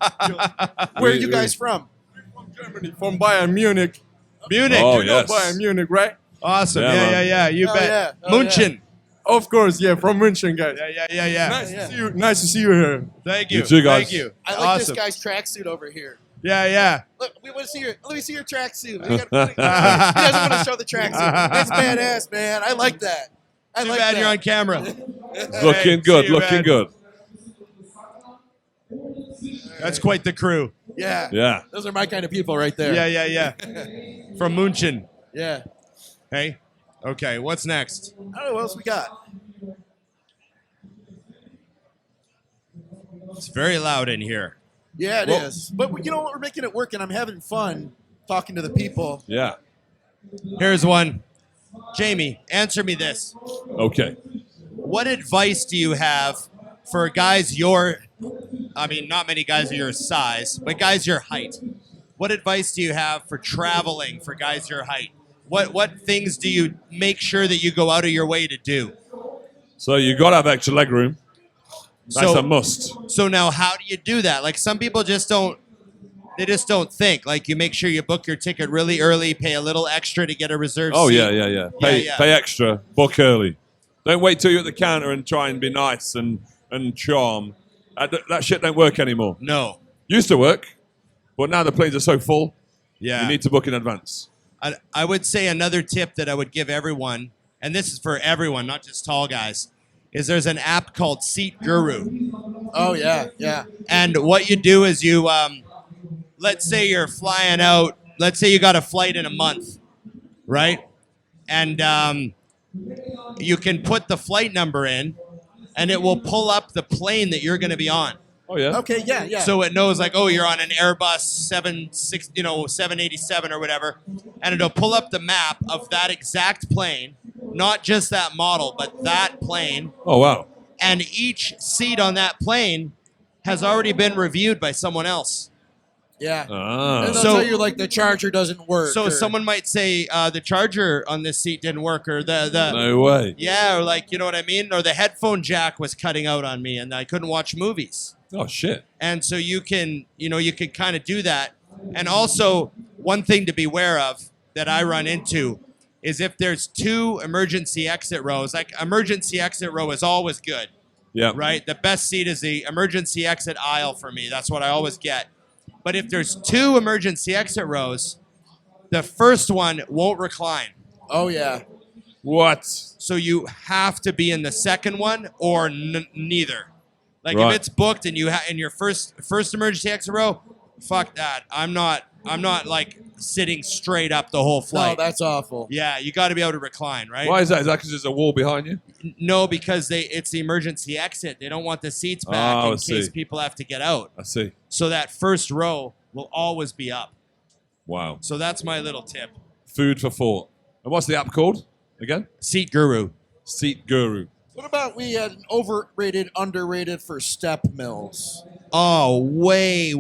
Where are you guys from? From Germany, from Bayern Munich. Munich. Oh, You know yes. Bayern Munich, right? Awesome. Yeah, man. Yeah. You Oh, bet. yeah. Oh, Munchen. Of course, yeah, from München, guys. Yeah. Nice to see you. Nice to see you here. Thank you. You too, guys. Thank you. I like Awesome. this guy's tracksuit over here. Yeah. Look, we want to see let me see your tracksuit. He doesn't want to show the tracksuit. That's badass, man. I like that. I Too like bad that. you're on camera. Looking good. see you, Looking man. good. That's quite the crew. Yeah. Yeah. Those are my kind of people right there. Yeah. From Munchen. Yeah. Hey. Okay, what's next? I don't know what else we got. It's very loud in here. Yeah, it is. Well- But you know what? We're making it work, and I'm having fun talking to the people. Yeah. Here's one. Jamie, answer me this. Okay. What advice do you have for guys not many guys are your size, but guys your height? What advice do you have for traveling for guys your height? What things do you make sure that you go out of your way to do? So you got to have extra leg room. That's a must. So now how do you do that? Like some people just don't think. Like you make sure you book your ticket really early, pay a little extra to get a reserved seat. Yeah. Pay extra, book early. Don't wait till you're at the counter and try and be nice and charm. That shit don't work anymore. No. Used to work, but now the planes are so full, you need to book in advance. I would say another tip that I would give everyone, and this is for everyone, not just tall guys, is there's an app called Seat Guru. Oh, yeah. And what you do is you, let's say you're flying out, let's say you got a flight in a month, right? And you can put the flight number in, and it will pull up the plane that you're going to be on. Oh, yeah? Okay, yeah. So it knows like, oh, you're on an Airbus 787 or whatever, and it'll pull up the map of that exact plane, not just that model, but that plane. Oh, wow. And each seat on that plane has already been reviewed by someone else. Yeah. Ah. And they'll So- tell you, like, the charger doesn't work. So or- someone might say the charger on this seat didn't work, or the No way. yeah, or like, you know what I mean, or the headphone jack was cutting out on me, and I couldn't watch movies. Oh, shit. And so you can kind of do that. And also, one thing to beware of that I run into is if there's two emergency exit rows, like emergency exit row is always good, Yeah. right? The best seat is the emergency exit aisle for me. That's what I always get. But if there's two emergency exit rows, the first one won't recline. Oh, yeah. What? So you have to be in the second one or neither. Like Right. if it's booked and you in your first emergency exit row, fuck that. I'm not like sitting straight up the whole No, flight. that's awful. Yeah, you got to be able to recline, right? Why is that? Is that because there's a wall behind you? No, because it's the emergency exit. They don't want the seats back Oh, I in case see. people have to get out. I see. So that first row will always be up. Wow. So that's my little tip. Food for thought. And what's the app called again? Seat Guru. Seat Guru. What about we had an overrated, underrated for step mills? Oh, way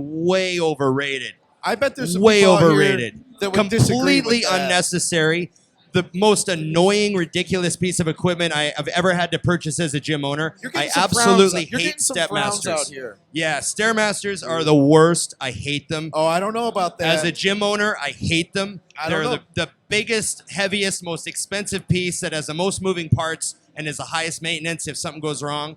overrated. I bet there's some Way people out overrated. here that would disagree Completely with that. unnecessary. The most annoying, ridiculous piece of equipment I've ever had to purchase as a gym owner. You're I getting some absolutely frowns. You're hate getting some frowns out Stairmasters. here. Yeah, Stairmasters are the worst. I hate them. Oh, I don't know about that. As a gym owner, I hate them. I don't They're know. the biggest, heaviest, most expensive piece that has the most moving parts and is the highest maintenance if something goes wrong.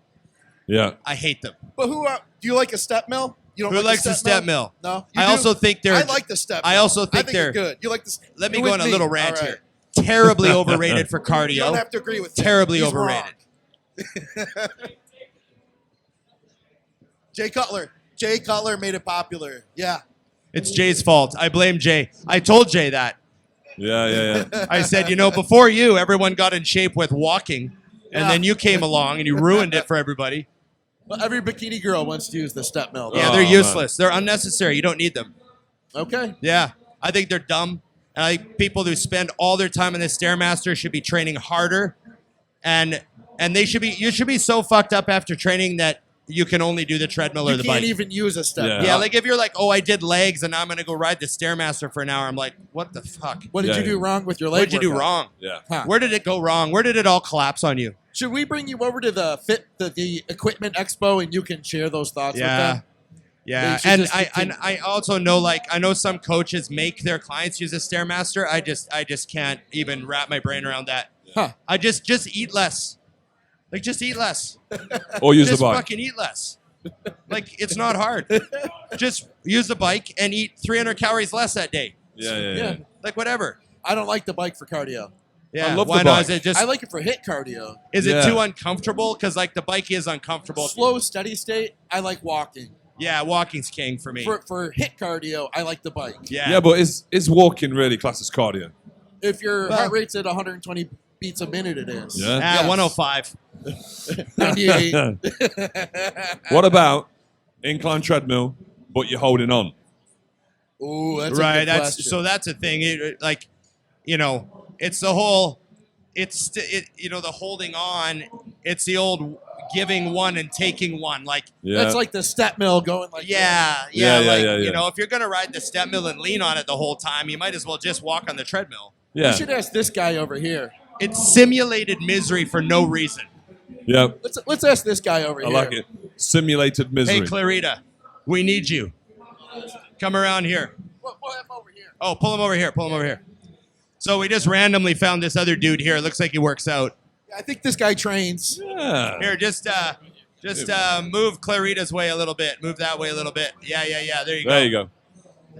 Yeah. I hate them. But do you like a step mill? You don't Who like likes a step mill? No. You I do? also think they're. I like the step. I mill. also think they're they're good. You like this? Let me you're go with on a little rant All right. here. Terribly overrated for cardio. You don't have to agree with him. Terribly He's overrated. wrong. Jay Cutler made it popular. Yeah. It's Jay's fault. I blame Jay. I told Jay that. Yeah. I said, before you, everyone got in shape with walking, and Yeah. then you came along and you ruined it for everybody. Well, every bikini girl wants to use the step mill. Yeah, Oh, they're man. useless. They're unnecessary. You don't need them. Okay. Yeah, I think they're dumb. And I think people who spend all their time in the Stairmaster should be training harder, and you should be so fucked up after training that you can only do the treadmill or You the can't bike. even use a step. Yeah. mill. Yeah, like if you're like, oh, I did legs and now I'm gonna go ride the Stairmaster for an hour. I'm like, what the fuck? What did Yeah, you do yeah. wrong with your leg? What did you do workout? wrong? Yeah. Huh. Where did it go wrong? Where did it all collapse on you? Should we bring you over to the equipment expo and you can share those thoughts with them? Yeah, They should and just I continue. also know I know some coaches make their clients use a Stairmaster. I just can't even wrap my brain around that. Huh. I just eat less. Like just eat less. Or use Just the bike. fucking eat less. Like it's not hard. Just use the bike and eat 300 calories less that day. Yeah. Like whatever. I don't like the bike for cardio. Yeah. love Why the not? bike. Is it just I like it for hit cardio. is Yeah. it too uncomfortable? Because like the bike is uncomfortable. Slow, steady state, I like walking. Yeah, walking's king for me. For hit cardio, I like the bike. Yeah. But is walking really classed as cardio? If your Well- heart rate's at 120 beats a minute, it is. Yeah. Yes. 105. 98. What about incline treadmill, but you're holding on? Ooh, that's Right. a good question. That's a thing. It's the whole you know, the holding on. It's the old giving one and taking one. Like That's like the step mill going like yeah, Yeah. you know, if you're gonna ride the step mill and lean on it the whole time, you might as well just walk on the treadmill. Yeah. You should ask this guy over here. It's simulated misery for no reason. Yeah. Let's ask this guy over I here. like it. Simulated misery. Hey, Clarida, we need you. Come around here. We'll have him over here. Oh, pull him over here. Pull him over here. So we just randomly found this other dude here. It looks like he works out. I think this guy trains. Yeah. Here, just move Clarida's way a little bit. Move that way a little bit. Yeah. There you go. There you go.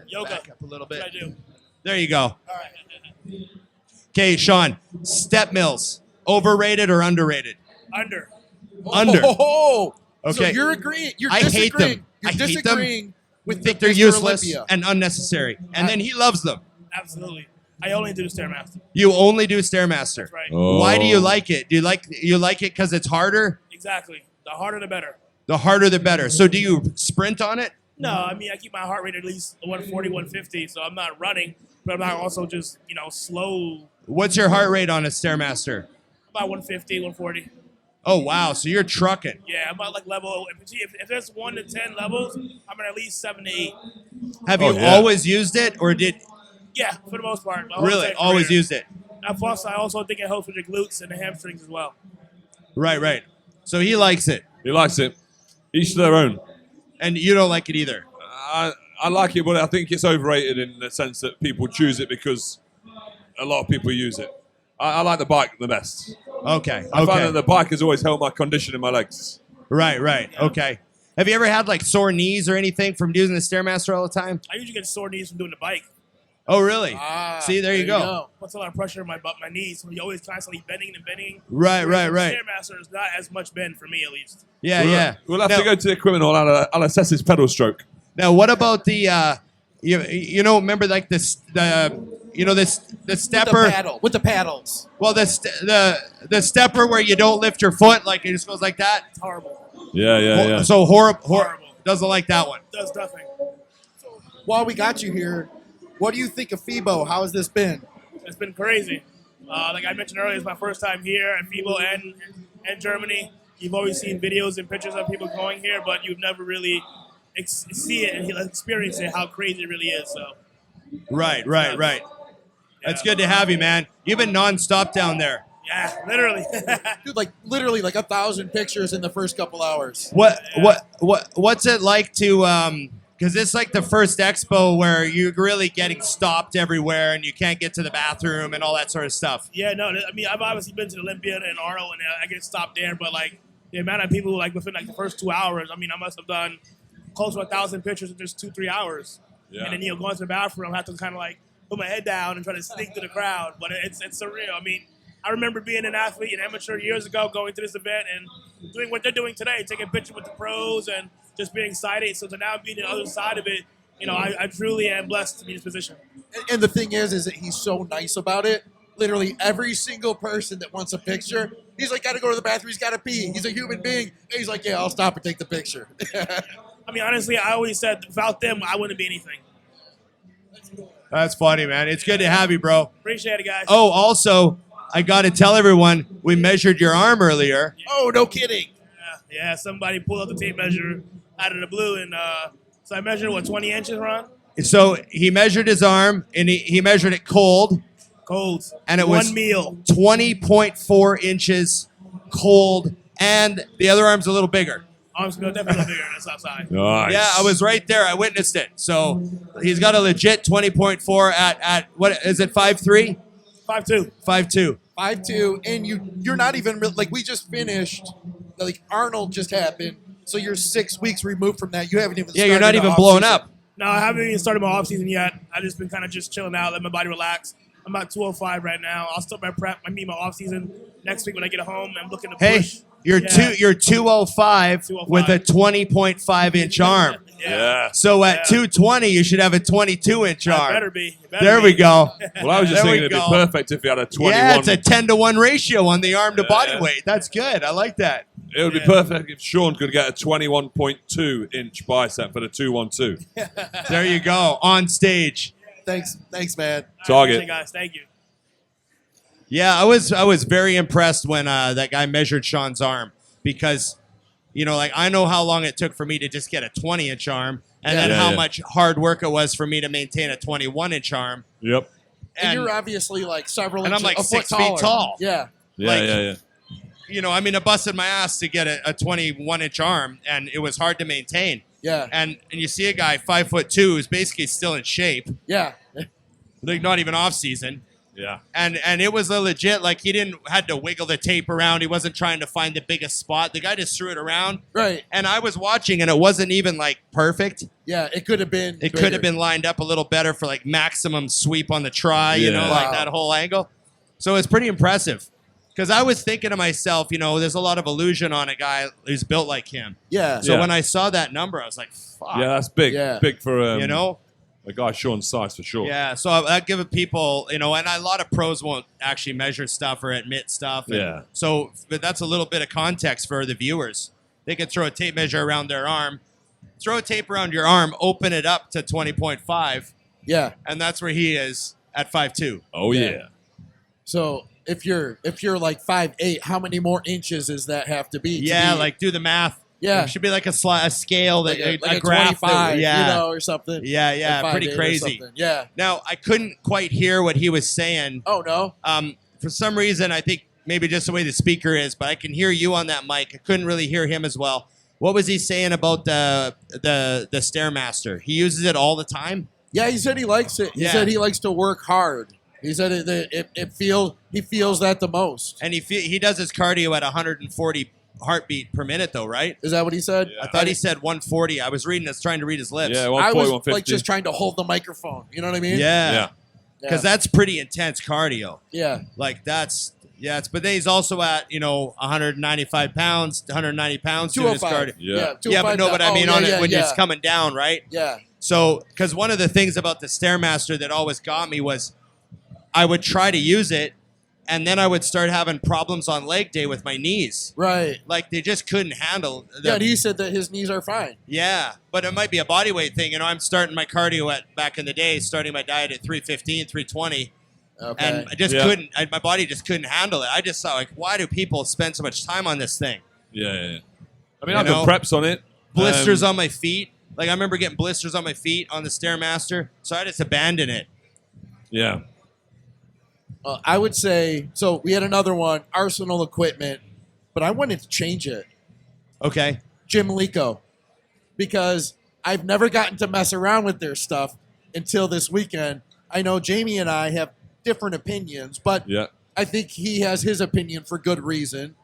Yoga. Back up a little bit. What I do. There you go. All right. Okay, Shaun. Step mills, overrated or underrated? Under. Under. Oh, so Okay. you're agreeing. You're I hate disagreeing. them. You're I hate them. disagreeing with I think the they're Mr. useless Olympia. and unnecessary. And then he loves them. Absolutely. I only do Stairmaster. You only do Stairmaster. That's right. Oh. Why do you like it? Do you like it because it's harder? Exactly. The harder the better. The harder the better. So do you sprint on it? No, I mean, I keep my heart rate at least 140, 150, so I'm not running, but I'm not also just, slow. What's your heart rate on a Stairmaster? About 150, 140. Oh, wow. So you're trucking. Yeah, I'm about like level. If there's 1 to 10 levels, I'm at least 7 to 8. Have Oh, you yeah. always used it or did Yeah, for the most part. My whole really entire always career. used it? Plus, I also think it helps with your glutes and the hamstrings as well. Right. So he likes it. He likes it. Each to their own. And you don't like it either. I like it, but I think it's overrated in the sense that people choose it because a lot of people use it. I like the bike the best. Okay. I find that Okay. the bike has always held my condition in my legs. Right. Okay. Have you ever had like sore knees or anything from using the Stairmaster all the time? I usually get sore knees from doing the bike. Oh, really? Ah, See, there you go. Puts a lot of pressure on my butt, my knees, so you're always constantly bending and bending. Right. Stairmaster is not as much bend for me, at least. Yeah. We'll have Now- to go to the equipment hall. I'll assess his pedal stroke. Now, what about the remember like this the stepper? With the paddles. Well, the stepper where you don't lift your foot, like it just goes like that. It's horrible. Yeah. So horrible. Horrible. Doesn't like that one. Does nothing. While we got you here, what do you think of FIBO? How has this been? It's been crazy. Like I mentioned earlier, it's my first time here at FIBO and Germany. You've always seen videos and pictures of people going here, but you've never really see it and experience it, how crazy it really is. So. Right. That's good to have you, man. You've been nonstop down there. Yeah, literally. Dude, literally 1,000 pictures in the first couple hours. What's it like to because it's like the first expo where you're really getting stopped everywhere and you can't get to the bathroom and all that sort of stuff. Yeah, no, I mean, I've obviously been to the Olympia and Arnold, and I get stopped there, but the amount of people within the first 2 hours, I mean, I must have done close to 1,000 pictures in just 2-3 hours. Yeah. And then going to the bathroom, I have to kind of put my head down and try to sneak through the crowd. But it's surreal. I mean, I remember being an athlete and amateur years ago, going to this event and doing what they're doing today, taking pictures with the pros and just being excited. So to now be on the other side of it, I truly am blessed to be in this position. And the thing is that he's so nice about it. Literally every single person that wants a picture, he's like, got to go to the bathroom, he's got to pee. He's a human being. And he's like, yeah, I'll stop and take the picture. I mean, honestly, I always said without them, I wouldn't be anything. That's funny, man. It's good to have you, bro. Appreciate it, guys. Oh, also, I got to tell everyone, we measured your arm earlier. Oh, no kidding. Yeah, somebody pulled out the tape measure out of the blue, and so I measured, 20 inches, Ron? So he measured his arm, and he measured it cold. Cold. And it was 1 meal. 20.4 inches cold, and the other arm's a little bigger. Arms definitely bigger. That's outside. Nice. Yeah, I was right there. I witnessed it. So he's got a legit 20.4 at what is it, 5'3"? 5'2". 5'2". 5'2", and you're not even we just finished. Arnold just happened, so you're 6 weeks removed from that. You haven't even. Yeah, you're started not the even off blown season. up. No, I haven't even started my off season yet. I've just been kind of just chilling out, let my body relax. I'm about 205 right now. I'll start my prep. I mean, my off season next week when I get home. I'm looking to push. You're Yeah. you're 205 with a 20.5 inch arm. Yeah. So at 220, you should have a 22-inch arm. Better be. It better There be. we go. Well, I was just There thinking we it'd be go. perfect if you had a 21. Yeah, it's a 10-to-1 ratio on the arm to body Yeah. weight. That's good. I like that. It would be perfect if Shaun could get a 21.2-inch bicep for the 212. There you go. On stage. Thanks, man. All right, Target. appreciate it, guys. Thank you. Yeah, I was very impressed when that guy measured Shaun's arm because, like I know how long it took for me to just get a 20-inch arm, and then how much hard work it was for me to maintain a 21-inch arm. Yep. And you're obviously like several and inches, I'm like a 6 foot feet tall. Yeah. Yeah. I busted my ass to get a 21-inch arm, and it was hard to maintain. Yeah. And you see a guy 5'2" who's basically still in shape, Yeah. like not even off season. Yeah. And it was a legit, like he didn't had to wiggle the tape around. He wasn't trying to find the biggest spot. The guy just threw it around. Right. And I was watching, and it wasn't even like perfect. Yeah. It could have been. It could have been lined up a little better for like maximum sweep on the try, like that whole angle. So it's pretty impressive. Because I was thinking to myself, there's a lot of illusion on a guy who's built like him. Yeah. So when I saw that number, I was like, fuck. Yeah, that's big. Yeah. Big for a guy Shaun's size for sure. Yeah, so I give people, and a lot of pros won't actually measure stuff or admit stuff. And so, but that's a little bit of context for the viewers. They can throw a tape measure around their arm, throw a tape around your arm, open it up to 20.5. Yeah. And that's where he is at 5'2". Oh yeah. So if you're like 5'8", how many more inches does that have to be? Yeah, like do the math. Yeah. It should be like a scale, that like a graph. 25, That, or something. Yeah, Like pretty 5'8" or crazy. something. Yeah. Now, I couldn't quite hear what he was saying. Oh, no? For some reason, I think maybe just the way the speaker is, but I can hear you on that mic. I couldn't really hear him as well. What was he saying about the Stairmaster? He uses it all the time? Yeah, he said he likes it. He said he likes to work hard. He said he feels that the most. And he does his cardio at 140 heartbeat per minute, though, right? Is that what he said? I thought he said 140. I was trying to read his lips. Yeah, 140, I was 150. like just trying to hold the microphone. You know what I mean? Yeah. Because that's pretty intense cardio. Yeah. Like that's but then he's also at 195 pounds, 190 pounds doing his 205. cardio. Yeah. But no, but I mean on it when it's coming down, right? Yeah. So, because one of the things about the Stairmaster that always got me was I would try to use it, and then I would start having problems on leg day with my knees. Right. Like they just couldn't handle. Yeah, and he said that his knees are fine. Yeah, but it might be a body weight thing. I'm starting my cardio back in the day, starting my diet at 315, 320. Okay. And I just couldn't. My body just couldn't handle it. I just thought, like, why do people spend so much time on this thing? Yeah. I mean, I've done preps on it. Blisters on my feet. Like I remember getting blisters on my feet on the Stairmaster, so I just abandoned it. Yeah. I would say so. We had another one, Arsenal Equipment, but I wanted to change it. Okay. Jim Lico, because I've never gotten to mess around with their stuff until this weekend. I know Jamie and I have different opinions, but I think he has his opinion for good reason.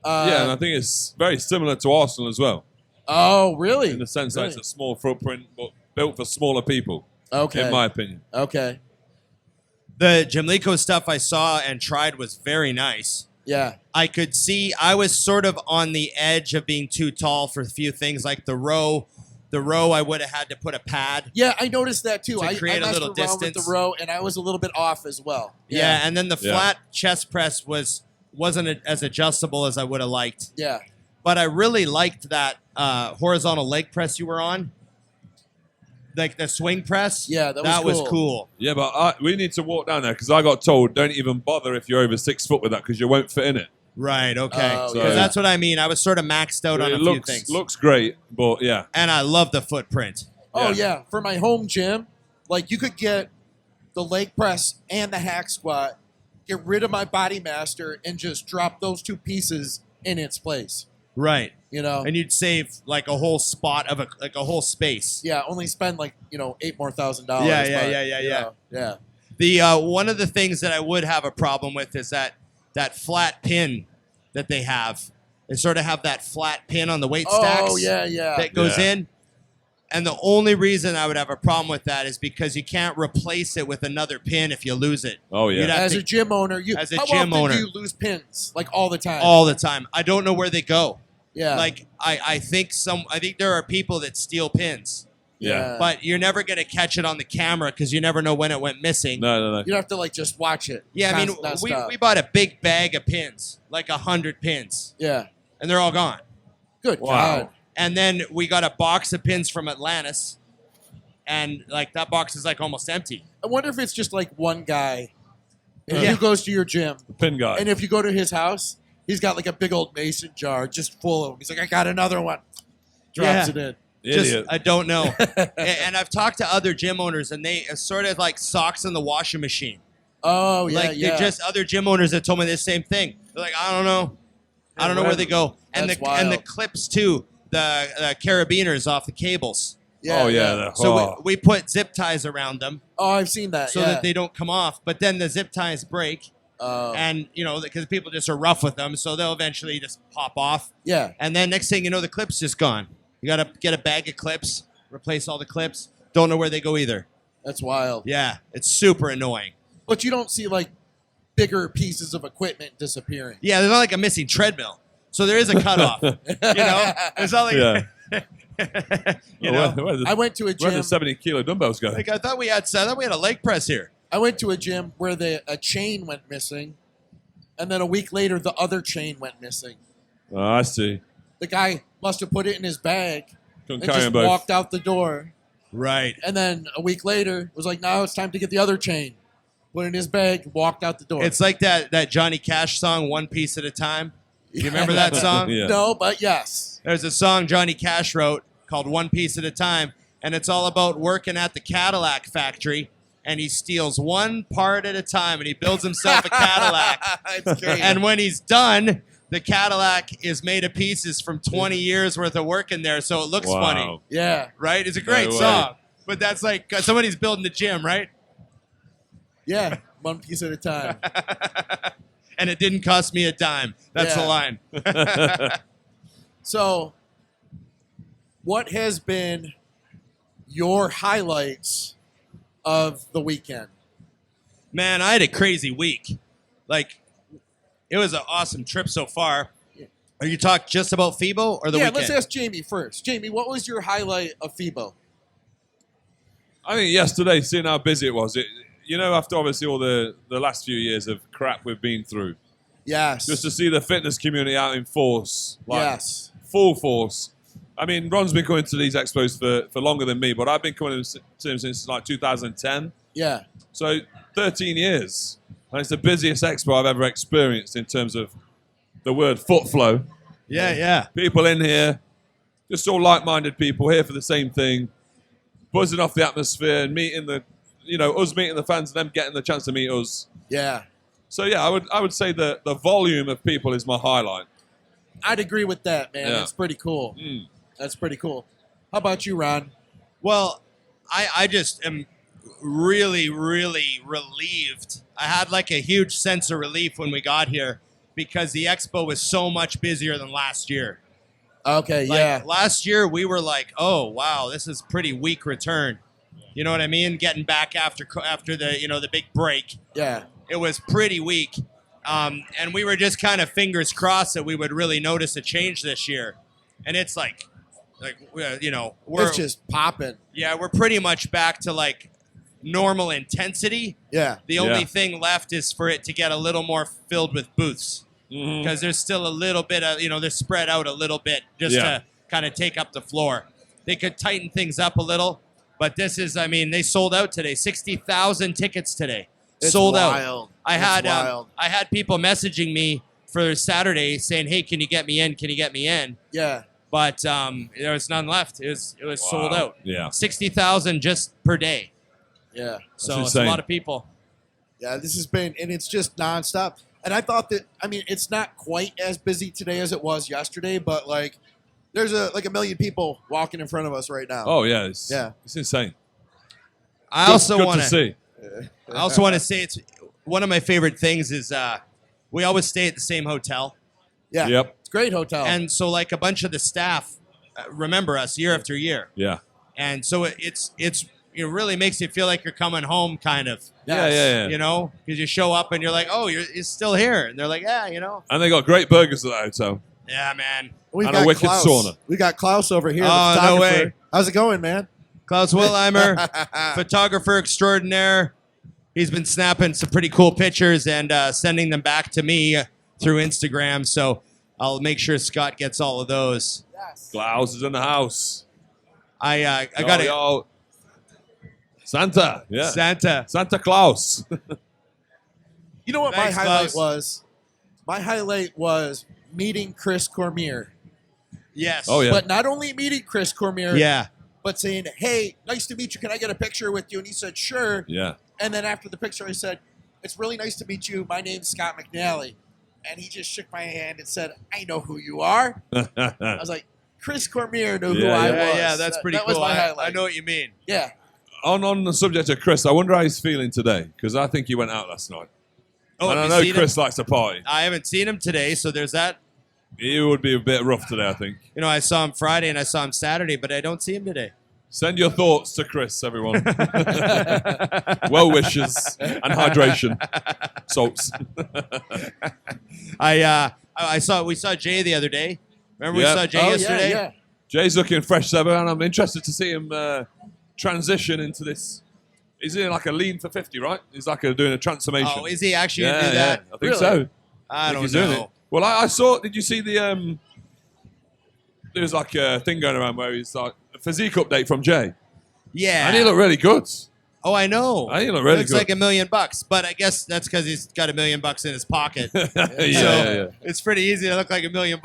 And I think it's very similar to Arsenal as well. Oh, really? In the sense that it's a small footprint, but built for smaller people. Okay. In my opinion. Okay. The Jim Lico stuff I saw and tried was very nice. Yeah. I could see I was sort of on the edge of being too tall for a few things, like the row. The row, I would have had to put a pad. Yeah, I noticed that too. I create a messed little around distance with the row, and I was a little bit off as well. Yeah, and then the flat chest press wasn't as adjustable as I would have liked. Yeah. But I really liked that horizontal leg press you were on. Like the swing press. Yeah, that was cool. Yeah, but we need to walk down there because I got told don't even bother if you're over 6 foot with that because you won't fit in it. Right, okay. Oh, Because that's what I mean. I was sort of maxed out on a few things. Looks great, but yeah. And I love the footprint. Oh, yeah. For my home gym, like you could get the leg press and the hack squat, get rid of my Body Master, and just drop those two pieces in its place. Right. You know? And you'd save like a whole spot of a whole space. Yeah, only spend like, $8,000 more. Yeah. The one of the things that I would have a problem with is that flat pin that they have. They sort of have that flat pin on the weight stacks. Oh, yeah. That goes in. And the only reason I would have a problem with that is because you can't replace it with another pin if you lose it. Oh, yeah. As a gym owner, how often do you lose pins? Like all the time? All the time. I don't know where they go. Yeah. Like I think there are people that steal pins. Yeah. But you're never going to catch it on the camera because you never know when it went missing. No. You'd have to like just watch it. Yeah, I mean, we bought a big bag of pins, like 100 pins. Yeah. And they're all gone. Good Wow. God. And then we got a box of pins from Atlantis, and like that box is like almost empty. I wonder if it's just like one guy And Yeah. he goes to your gym. Pin guy. And if you go to his house, he's got like a big old mason jar just full of them. He's like, I got another one. Drops it in. Idiot. I don't know. And I've talked to other gym owners, and they sort of like socks in the washing machine. Oh, yeah, Like yeah. they're just other gym owners that told me the same thing. They're like, I don't know. I don't know where they go. And That's the wild. clips too, the carabiners off the cables. Yeah, oh, yeah. yeah. So we put zip ties around them Oh, I've seen that. so yeah. that they don't come off. But then the zip ties break, and because people just are rough with them, so they'll eventually just pop off. yeah. And then next thing you know, the clip's just gone. You got to get a bag of clips, replace all the clips. Don't know where they go either. That's wild. Yeah, it's super annoying. But you don't see like bigger pieces of equipment disappearing. Yeah, there's not like a missing treadmill. So there is a cutoff. It's not like, Yeah. know. I went to a Where gym. did 70-kilo dumbbells go? Like I thought we had a leg press here. I went to a gym where a chain went missing, and then a week later the other chain went missing. Oh, I see. The guy must have put it in his bag Couldn't and carry just them both. walked out the door. Right. And then a week later was like, now it's time to get the other chain. Put it in his bag, walked out the door. It's like that Johnny Cash song, One Piece at a Time. You remember that song? Yeah. No, but yes. There's a song Johnny Cash wrote called One Piece at a Time, and it's all about working at the Cadillac factory, and he steals one part at a time, and he builds himself a Cadillac. It's great. And when he's done, the Cadillac is made of pieces from 20 years worth of work in there, so it looks Wow. funny, Yeah. right? It's a great No way. song, but that's like somebody's building the gym, right? Yeah. One piece at a time. And it didn't cost me a dime. That's the Yeah. line. So, what has been your highlights of the weekend? Man, I had a crazy week. Like, it was an awesome trip so far. Are you talking just about FIBO or the weekend? Let's ask Jamie first. Jamie, what was your highlight of FIBO? I think yesterday, seeing how busy it was, after obviously all the last few years of crap we've been through, Yes. just to see the fitness community out in force, Yes. full force. I mean, Ron's been coming to these expos for longer than me, but I've been coming to him since like 2010. Yeah. So 13 years. And it's the busiest expo I've ever experienced in terms of the word foot flow. Yeah. People in here, just all like-minded people here for the same thing, buzzing off the atmosphere and meeting us meeting the fans and them getting the chance to meet us. Yeah. So yeah, I would say the volume of people is my highlight. I'd agree with that, man. Yeah. That's pretty cool. Mm. That's pretty cool. How about you, Ron? Well, I just am really, really relieved. I had like a huge sense of relief when we got here because the expo was so much busier than last year. Okay, Like, yeah. last year we were like, oh wow, this is pretty weak return. You know what I mean? Getting back after the big break, Yeah. it was pretty weak, and we were just kind of fingers crossed that we would really notice a change this year. And it's like we're It's just popping. we're pretty much back to like normal intensity. Yeah. The only Yeah. thing left is for it to get a little more filled with booths because there's still a little bit of they're spread out a little bit just Yeah. to kind of take up the floor. They could tighten things up a little, but this is they sold out today. 60,000 tickets today. It's Sold wild. out. I It's wild. had people messaging me for Saturday saying, "Hey, can you get me in? Can you get me in?" Yeah. But there was none left. It was sold out. Yeah. 60,000 just per day. Yeah. So it's a insane. lot of people. Yeah, this has been, and it's just nonstop. And I thought that, it's not quite as busy today as it was yesterday, but like, there's a million people walking in front of us right now. Oh yeah, it's insane. I also Good want to see. I also want to say it's one of my favorite things is we always stay at the same hotel, Yeah. Yep. It's a great hotel. and so like a bunch of the staff remember us year after year, Yeah. and so it really makes you feel like you're coming home, kind of. Yeah. Because you show up and you're like, oh, you're still here, and they're like, yeah, And they got great burgers at that hotel. yeah, man. We've and a got wicked Klaus. sauna. We got Klaus over here. Oh, the no photographer. way. How's it going, man? Klaus Wilheimer, photographer extraordinaire. He's been snapping some pretty cool pictures and sending them back to me through Instagram. So I'll make sure Scott gets all of those. Yes. Klaus is in the house. I got it. Yo. Santa. Yeah. Santa. Santa Claus. You know what Thanks, my highlight Buzz. was? My highlight was meeting Chris Cormier. Yes. Oh, yeah. But not only meeting Chris Cormier, Yeah. but saying, hey, nice to meet you. Can I get a picture with you? And he said, sure. Yeah. And then after the picture, I said, it's really nice to meet you. My name's Scott McNally. And he just shook my hand and said, I know who you are. I was like, Chris Cormier knew who I was. Yeah, that's pretty that cool. Was my highlight. I know what you mean. Yeah. On the subject of Chris, I wonder how he's feeling today, because I think he went out last night. Oh, and I have know you seen Chris him? likes to party. I haven't seen him today, so there's that. He would be a bit rough today, I think. You know, I saw him Friday and I saw him Saturday, but I don't see him today. Send your thoughts to Chris, everyone. Well wishes and hydration. Salts. We saw Jay the other day. Remember Yeah. we saw Jay yesterday? Yeah. Jay's looking fresh as ever, and I'm interested to see him transition into this. He's in like a lean for 50, right? He's like doing a transformation. Oh, is he actually going to do that? I think so. I think don't he's doing know. it. Well, I saw. Did you see the? There's like a thing going around where he's like a physique update from Jay, Yeah. and he looked really good. Oh, I know. I think he looked really Looks good. like $1 million, but I guess that's because he's got $1 million in his pocket. yeah. It's pretty easy to look like $1 million.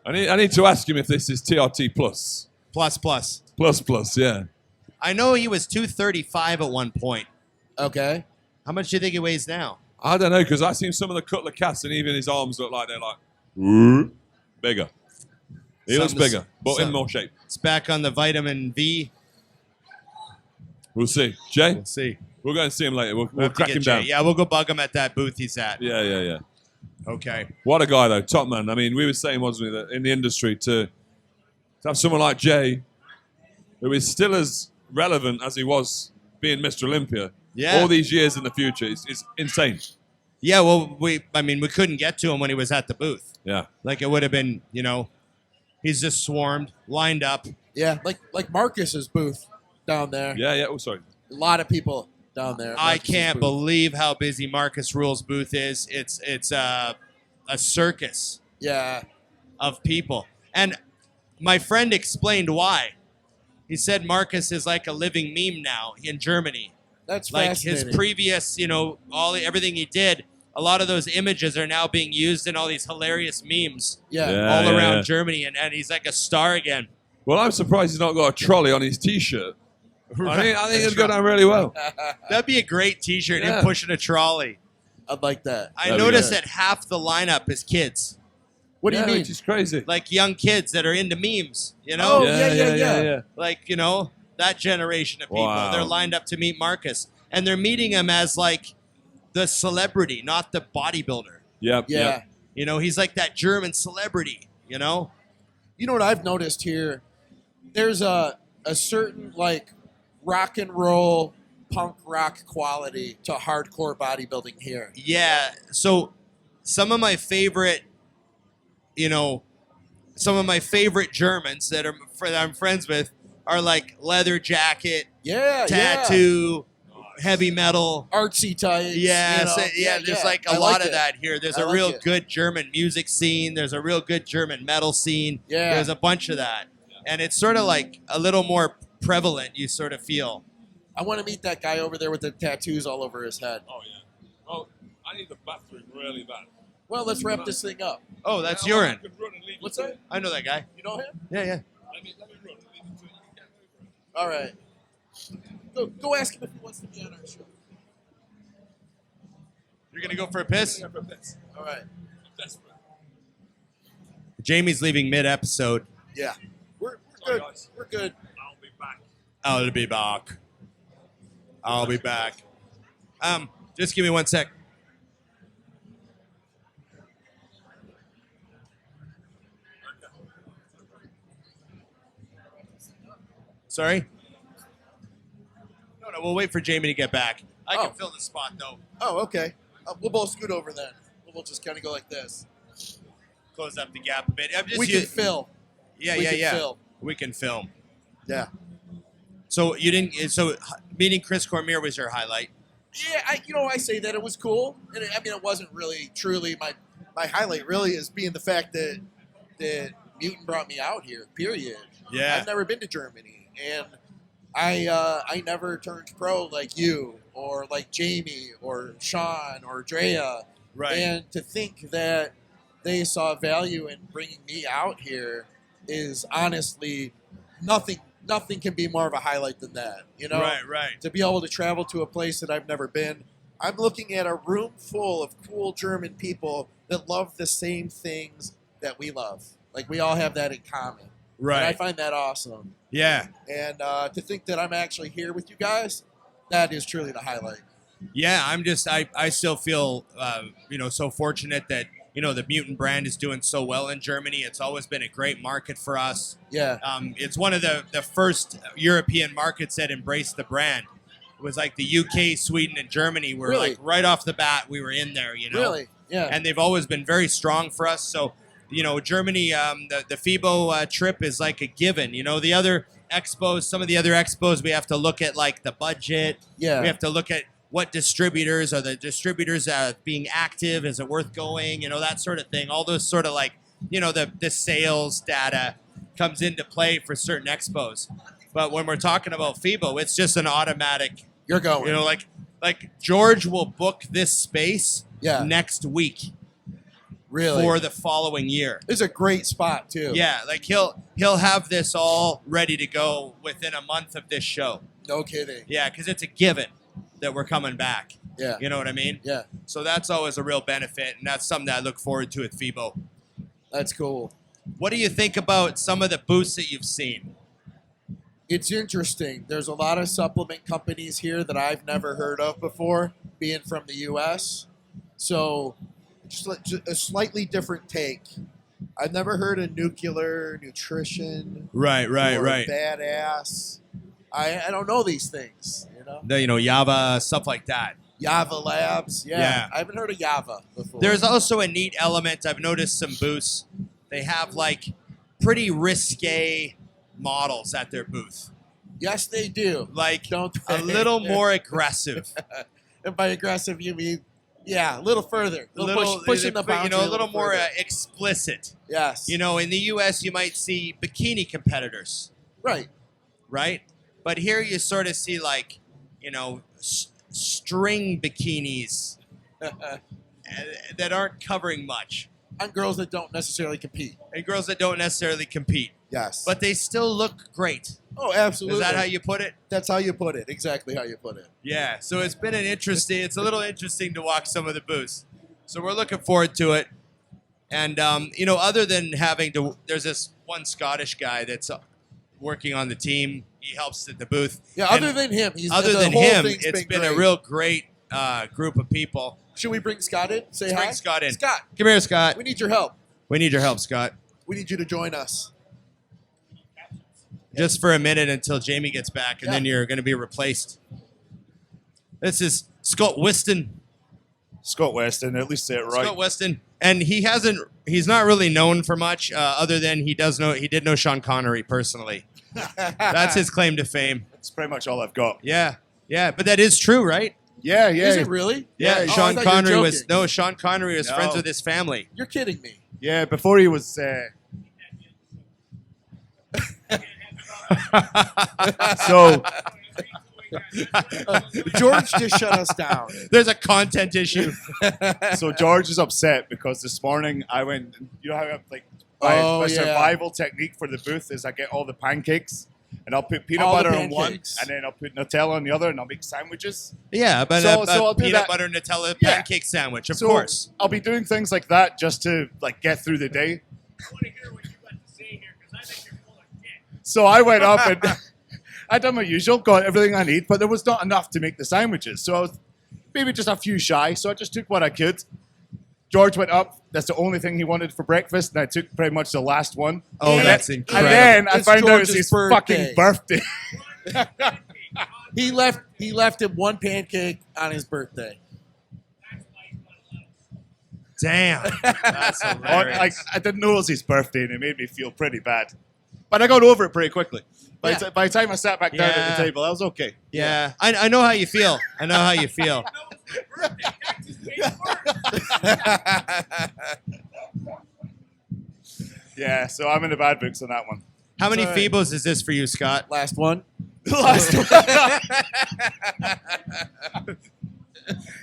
I need to ask him if this is TRT plus. Plus. Yeah. I know he was 235 at one point. Okay. How much do you think he weighs now? I don't know, because I've seen some of the cutler casts, and even his arms look like they're like bigger. He looks Something's- bigger, but in more shape. It's back on the vitamin V. We'll see. Jay, We'll see. we'll go and see him later. We'll We'll have to crack get him Jay. down. Yeah, we'll go bug him at that booth he's at. Yeah. Okay. What a guy, though. Top man. I mean, we were saying, wasn't we, that in the industry to have someone like Jay, who is still as relevant as he was being Mr. Olympia, all these years in the future, is insane. Yeah, well, we couldn't get to him when he was at the booth. Yeah. Like, it would have been, he's just swarmed, lined up. Yeah. Like Marcus's booth down there. Yeah. Oh, sorry. A lot of people down there. I Marcus's can't booth. believe how busy Marcus Rule's booth is. It's a circus Yeah. of people. And my friend explained why. He said Marcus is like a living meme now in Germany. That's Like fascinating. his previous, everything he did, a lot of those images are now being used in all these hilarious memes Yeah. all around Germany, and he's like a star again. Well, I'm surprised he's not got a trolley on his T-shirt. I think it'd go down really well. That'd be a great T-shirt, Yeah. him pushing a trolley. I'd like that. I That'd be noticed good. that half the lineup is kids, What do you mean? Which is crazy. like young kids that are into memes, Oh, yeah. Like, that generation of people. Wow. They're lined up to meet Marcus, and they're meeting him as like the celebrity, not the bodybuilder. Yep. Yeah. Yep. He's like that German celebrity, You know what I've noticed here? There's a certain like rock and roll punk rock quality to hardcore bodybuilding here. Yeah. So some of my favorite, Germans that I'm friends with are like leather jacket, Yeah, tattoo, heavy metal. artsy types. Yeah, there's like a I lot like of it. that here. There's I a like real it. good German music scene. There's a real good German metal scene. Yeah. There's a bunch of that. And it's sort of like a little more prevalent, you sort of feel. I want to meet that guy over there with the tattoos all over his head. Oh yeah. Oh, I need the bathroom really bad. Well, let's wrap this thing up. Oh, that's urine. What's that? I know that guy. You know him? Yeah. Let me run. Leave it to you. You get over it. All right. Go ask him if he wants to be on our show. You're going to go for a piss? All right. Desperate. Jamie's leaving mid-episode. Yeah. We're Sorry, good. guys. We're good. I'll be back. I'll be back. Just give me 1 sec. Sorry? No, we'll wait for Jamie to get back. I can Oh. fill the spot, though. Oh, okay. We'll both scoot over then. We'll just kind of go like this. Close up the gap a bit. We can fill. Yeah, we yeah, can yeah. film. We can film. Yeah. So you didn't. So meeting Chris Cormier was your highlight. Yeah, I say that it was cool, and it wasn't really truly my highlight. Really, is being the fact that Mutant brought me out here. Period. Yeah. I've never been to Germany, and I never turned pro like you or like Jamie or Shaun or Andrea. Right. And to think that they saw value in bringing me out here is honestly nothing can be more of a highlight than that. You know? Right. To be able to travel to a place that I've never been. I'm looking at a room full of cool German people that love the same things that we love. Like, we all have that in common. Right. And I find that awesome. Yeah. And to think that I'm actually here with you guys, that is truly the highlight. Yeah, I still feel, so fortunate that, the Mutant brand is doing so well in Germany. It's always been a great market for us. Yeah. It's one of the first European markets that embraced the brand. It was like the UK, Sweden, and Germany were Really? like right off the bat, we were in there, Really? Yeah. And they've always been very strong for us. So, Germany, the FIBO trip is like a given. The other expos, some of the other expos, we have to look at like the budget. Yeah. We have to look at what distributors are the distributors being active. Is it worth going? That sort of thing. All those sort of like, the sales data comes into play for certain expos. But when we're talking about FIBO, it's just an automatic. You're going. Like George will book this space next week. Really? For the following year. It's a great spot too. Yeah, like he'll have this all ready to go within a month of this show. No kidding. Yeah, because it's a given that we're coming back. Yeah. You know what I mean? Yeah. So that's always a real benefit, and that's something that I look forward to at FIBO. That's cool. What do you think about some of the booths that you've seen? It's interesting. There's a lot of supplement companies here that I've never heard of before, being from the US. So just a slightly different take. I've never heard of nuclear nutrition. Right. Or badass. I don't know these things, Java, stuff like that. Java Labs. Yeah. I haven't heard of Java before. There's also a neat element. I've noticed some booths. They have like pretty risque models at their booth. Yes, they do. Like Don't a little more aggressive. And by aggressive, you mean, a little further. Pushing the boundary. A little more explicit. Yes. In the U.S., you might see bikini competitors. Right. But here you sort of see like, string bikinis that aren't covering much. And girls that don't necessarily compete. And girls that don't necessarily compete. Yes. But they still look great. Oh, absolutely. Is that how you put it? That's how you put it. Exactly how you put it. Yeah. So it's a little interesting to walk some of the booths. So we're looking forward to it. And, other than there's this one Scottish guy that's working on the team. He helps at the booth. Yeah, and other than him, it's been a real great group of people. Should we bring Scott in? Say Let's hi. bring Scott in. Scott, come here, Scott. We need your help. We need your help, Scott. We need you to join us. Just for a minute until Jamie gets back, and then you're going to be replaced. This is Scott Weston. Scott Weston, at least say it right. Scott Weston, and he's not really known for much other than he did know Sean Connery personally. That's his claim to fame. That's pretty much all I've got. Yeah, but that is true, right? Yeah. Is it really? Yeah, Oh, Sean I thought Connery you were was joking. Sean Connery was friends with his family. You're kidding me. Yeah, before he was... So... George just shut us down. There's a content issue. So George is upset because this morning I went... You know how my survival technique for the booth is I get all the pancakes and I'll put peanut butter on one and then I'll put Nutella on the other and I'll make sandwiches. Yeah, but So I'll do peanut that. butter Nutella pancake sandwich, of So course. I'll be doing things like that just to get through the day. I want to hear what you got to say here because I think you're full of shit. So I went up and I done my usual, got everything I need, but there was not enough to make the sandwiches. So I was maybe just a few shy, so I just took what I could. George went up. That's the only thing he wanted for breakfast, and I took pretty much the last one. Oh, And that's then- incredible. And then I It's found out it's George's his birthday. fucking birthday. He left him one pancake on his birthday. Damn. That's hilarious. I didn't know it was his birthday, and it made me feel pretty bad. But I got over it pretty quickly. By the time I sat back down at the table, I was okay. Yeah, I know how you feel. I know how you feel. Yeah, so I'm in the bad books on that one. How many Sorry. FIBOs is this for you, Scott? Last one.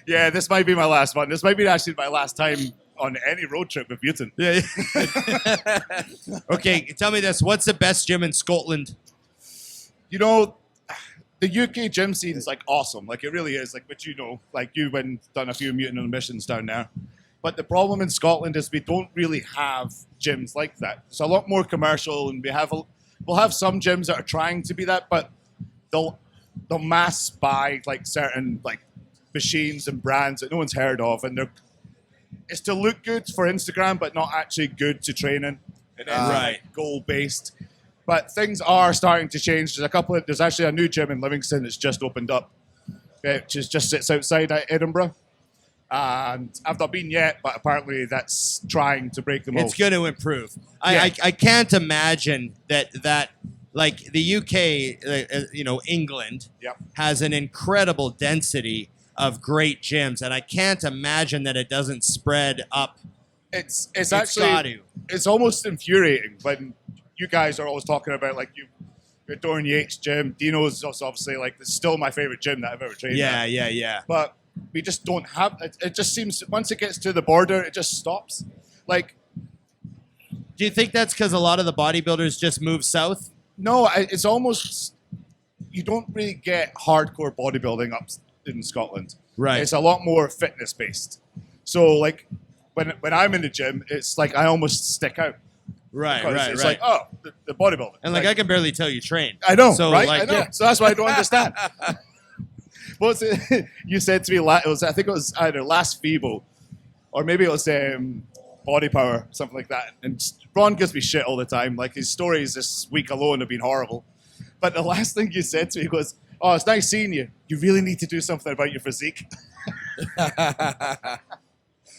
Yeah, this might be my last one. This might be actually my last time on any road trip with Mutant. Yeah. Okay, tell me this. What's the best gym in Scotland? You know, the UK gym scene is like awesome. Like it really is. Like, but you know, like you've done a few Mutant missions down there. But the problem in Scotland is we don't really have gyms like that. It's a lot more commercial, and we'll have some gyms that are trying to be that, but they'll mass buy like certain like machines and brands that no one's heard of, and it's to look good for Instagram, but not actually good to training. It is Right. goal based. But things are starting to change. There's actually a new gym in Livingston that's just opened up, which just sits outside Edinburgh. And I've not been yet, but apparently that's trying to break the mold. It's going to improve. Yeah. I can't imagine that like the UK, England Yep. has an incredible density of great gyms, and I can't imagine that it doesn't spread up. It's It's actually got to. it's almost infuriating when you guys are always talking about like your Dorian Yates gym. Dino's also obviously like it's still my favorite gym that I've ever trained at. Yeah. But we just don't have it. It just seems once it gets to the border, it just stops. Like Do you think that's because a lot of the bodybuilders just move south? no, it's almost you don't really get hardcore bodybuilding up in Scotland. Right. It's a lot more fitness based. So like when I'm in the gym, it's like I almost stick out. Right, Because it's like, oh, the bodybuilder. And like I can barely tell you train. I know, So, right? like, I know. yeah. So that's why I don't understand. What's it? You said to me, I think it was either last FIBO, or maybe it was Body Power, something like that. And Ron gives me shit all the time. Like his stories this week alone have been horrible. But the last thing you said to me was, "Oh, it's nice seeing you. You really need to do something about your physique."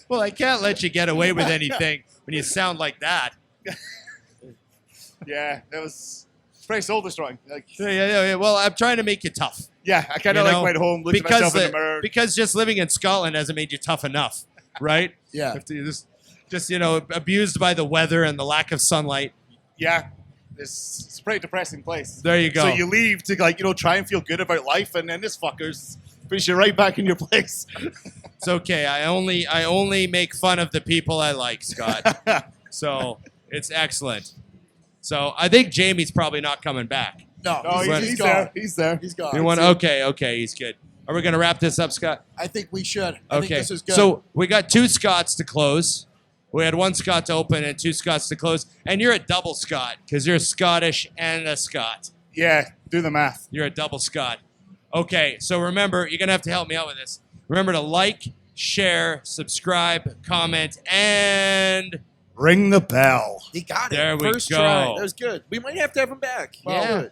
Well, I can't let you get away with anything when you sound like that. Yeah, it was pretty soul destroying. Like, Yeah. Well, I'm trying to make you tough. yeah, I kind of You like know, went home, looked at myself in the mirror. Because just living in Scotland hasn't made you tough enough, right? Yeah. If you just abused by the weather and the lack of sunlight. Yeah, it's a pretty depressing place. There you go. So you leave to try and feel good about life, and then this fucker's puts you right back in your place. It's okay. I only make fun of the people I like, Scott. So it's excellent. So I think Jamie's probably not coming back. No, No, he's gone. there. He's there. He's gone. You want? Okay, he's good. Are we going to wrap this up, Scott? I think we should. I think Okay. this is good. So we got 2 Scotts to close. We had 1 Scott to open and 2 Scotts to close. And you're a double Scott because you're Scottish and a Scot. Yeah, do the math. You're a double Scott. Okay, so remember, you're going to have to help me out with this. Remember to like, share, subscribe, comment, and Ring the bell. he got it. There we First go. try. That was good. We might have to have him back. Yeah. Good.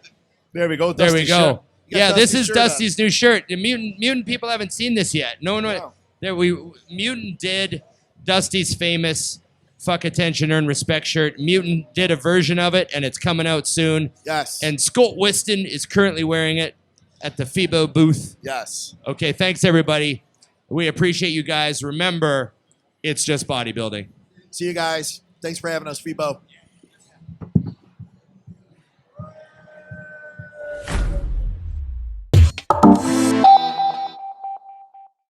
There we go. there we Dusty's go. shirt. You got Yeah, this Dusty's is shirt Dusty's new shirt. The Mutant people haven't seen this yet. No one. No. There Mutant did Dusty's famous "Fuck Attention, Earn Respect" shirt. Mutant did a version of it, and it's coming out soon. Yes. And Scott Weston is currently wearing it at the FIBO booth. yes. Okay, thanks everybody. We appreciate you guys. Remember, it's just bodybuilding. See you guys. Thanks for having us, FIBO.